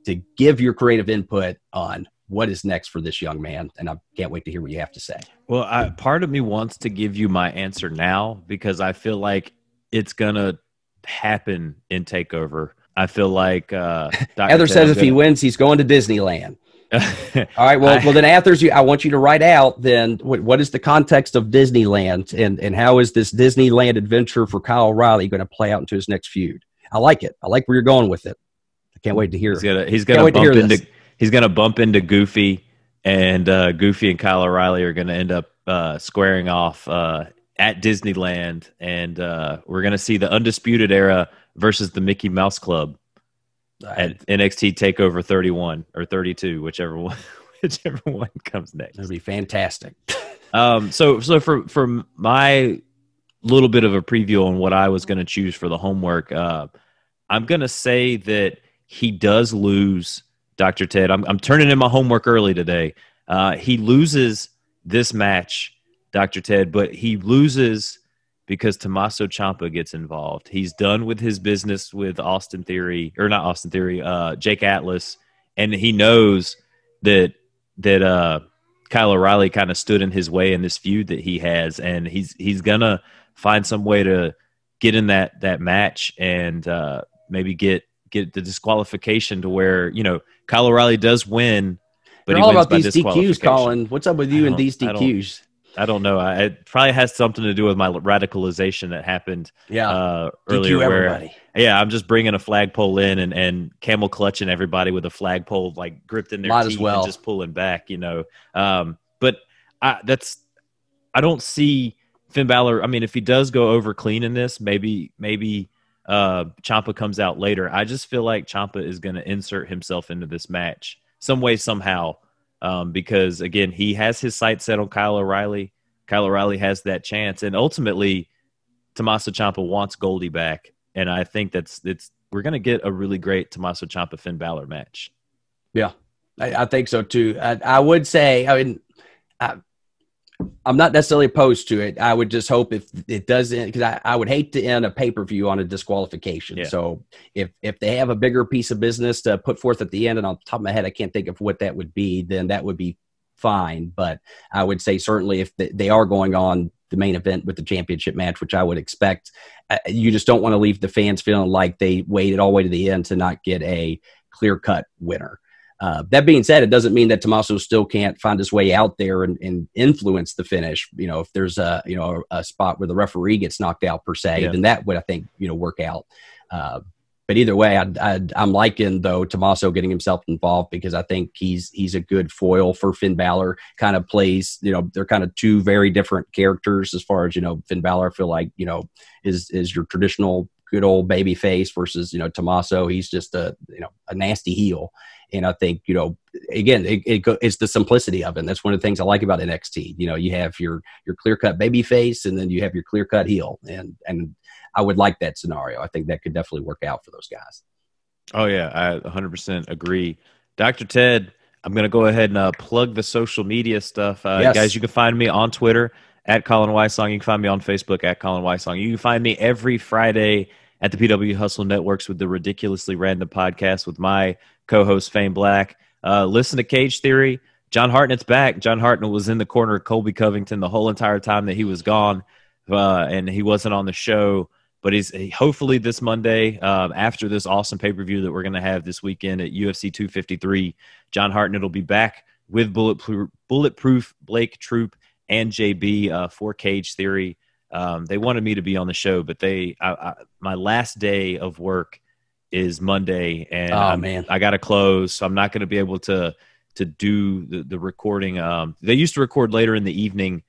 to give your creative input on what is next for this young man. And I can't wait to hear what you have to say. Well, part of me wants to give you my answer now, because I feel like it's going to happen in TakeOver. I feel like Heather says if he wins, he's going to Disneyland. All right. Well, then, Athers, I want you to write out then what is the context of Disneyland, and how is this Disneyland adventure for Kyle O'Reilly going to play out into his next feud? I like it. I like where you're going with it. I can't wait to hear. He's gonna bump into Goofy, and Goofy and Kyle O'Reilly are gonna end up squaring off at Disneyland, and we're gonna see the Undisputed Era versus the Mickey Mouse Club at NXT Takeover 31 or 32, whichever one comes next. That'd be fantastic. So for my little bit of a preview on what I was going to choose for the homework, I'm going to say that he does lose, Dr. Ted. I'm turning in my homework early today. He loses this match, Dr. Ted, but he loses because Tommaso Ciampa gets involved. He's done with his business with Jake Atlas, and he knows that Kyle O'Reilly kind of stood in his way in this feud that he has, and he's gonna find some way to get in that match and maybe get the disqualification to where, Kyle O'Reilly does win, but they're all about these DQs, Colin. What's up with you and these DQs? I don't know. It probably has something to do with my radicalization that happened earlier. DQ everybody. I'm just bringing a flagpole in and camel clutching everybody with a flagpole like gripped in their teeth and just pulling back, But I don't see Finn Balor. I mean, if he does go over clean in this, maybe Ciampa comes out later. I just feel like Ciampa is going to insert himself into this match some way, somehow. Because, again, he has his sights set on Kyle O'Reilly. Kyle O'Reilly has that chance. And ultimately, Tommaso Ciampa wants Goldie back. And I think we're going to get a really great Tommaso Ciampa Finn Balor match. Yeah, I think so, too. I would say, I'm not necessarily opposed to it. I would just hope if it doesn't, because I would hate to end a pay-per-view on a disqualification. Yeah. So if they have a bigger piece of business to put forth at the end, and on top of my head, I can't think of what that would be, then that would be fine. But I would say certainly if they are going on the main event with the championship match, which I would expect, you just don't want to leave the fans feeling like they waited all the way to the end to not get a clear-cut winner. That being said, it doesn't mean that Tommaso still can't find his way out there and influence the finish. If there's a spot where the referee gets knocked out per se, then that would, I think, work out. But either way, I'm liking, though, Tommaso getting himself involved, because I think he's a good foil for Finn Balor. Kind of plays, they're kind of two very different characters as far as, Finn Balor, I feel like, is your traditional good old baby face versus, Tommaso. He's just a nasty heel. And I think, again, it's the simplicity of it. And that's one of the things I like about NXT. You have your clear-cut baby face, and then you have your clear-cut heel. And I would like that scenario. I think that could definitely work out for those guys. Oh, yeah, I 100% agree. Dr. Ted, I'm going to go ahead and plug the social media stuff. Yes. Guys, you can find me on Twitter at Colin Wysong. You can find me on Facebook at Colin Wysong. You can find me every Friday at the PW Hustle Networks with the Ridiculously Random podcast with my co-host Fame Black. Listen to Cage Theory. John Hartnett's back. John Hartnett was in the corner of Colby Covington the whole entire time that he was gone, and he wasn't on the show. But he's hopefully this Monday, after this awesome pay-per-view that we're going to have this weekend at UFC 253, John Hartnett will be back with Bulletproof Blake Troop and JB for Cage Theory. They wanted me to be on the show, but my last day of work is Monday, and I got to close, so I'm not going to be able to do the recording. They used to record later in the evening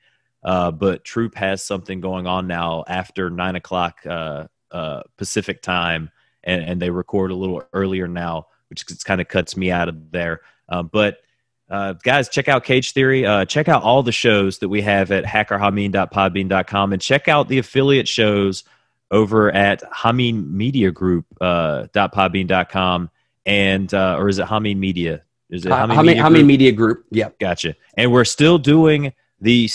but Troop has something going on now after 9 o'clock Pacific time, and they record a little earlier now, which kind of cuts me out of there. But guys, check out Cage Theory. Check out all the shows that we have at hackerhameen.podbean.com, and check out the affiliate shows over at Hameen Media Group .podbean.com, and or is it Hameen Media? Is it Hameen Media Group? Yep. Gotcha. And we're still doing the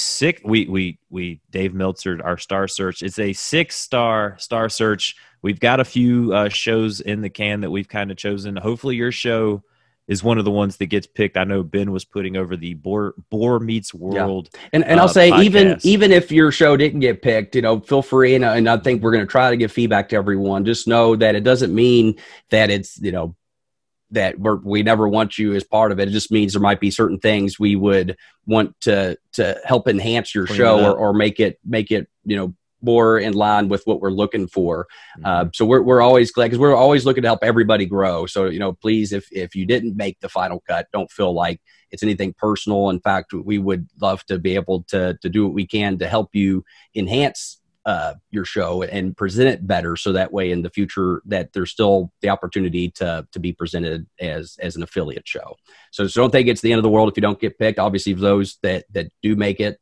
Dave Meltzer, our star search. It's a 6-star star search. We've got a few shows in the can that we've kind of chosen. Hopefully your show is one of the ones that gets picked. I know Ben was putting over the Boar Meets World. Yeah. And I'll say, podcast. even if your show didn't get picked, feel free. And I think we're going to try to give feedback to everyone. Just know that it doesn't mean that it's, that we never want you as part of it. It just means there might be certain things we would want to help enhance your show or make it, more in line with what we're looking for. So we're always glad, because we're always looking to help everybody grow. So, please, if you didn't make the final cut, don't feel like it's anything personal. In fact, we would love to be able to do what we can to help you enhance your show and present it better, so that way in the future that there's still the opportunity to be presented as an affiliate show. So don't think it's the end of the world if you don't get picked. Obviously, those that do make it,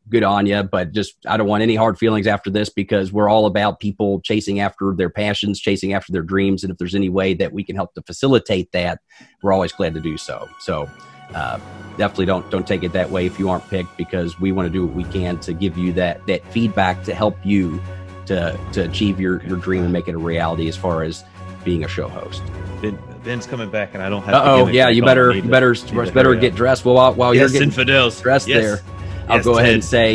good on you, but I don't want any hard feelings after this, because we're all about people chasing after their passions, chasing after their dreams. And if there's any way that we can help to facilitate that, we're always glad to do so. So definitely don't take it that way if you aren't picked, because we want to do what we can to give you that feedback to help you to achieve your dream and make it a reality as far as being a show host. Ben's coming back, and I don't have. You better get dressed while you're getting infidels dressed there. I'll go ahead and say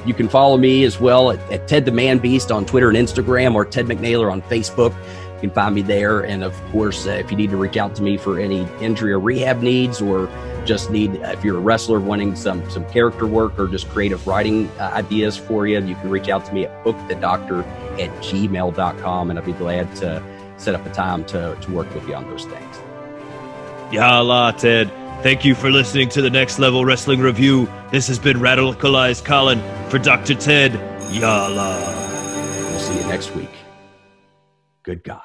you can follow me as well at Ted the Man Beast on Twitter and Instagram, or Ted McNaylor on Facebook. You can find me there. And of course, if you need to reach out to me for any injury or rehab needs, or just if you're a wrestler wanting some character work or just creative writing ideas for you, you can reach out to me at bookthedoctor@gmail.com, and I'll be glad to set up a time to work with you on those things. Yalla, Ted. Thank you for listening to the Next Level Wrestling Review. This has been Radicalized Colin for Dr. Ted. Yalla. We'll see you next week. Good God.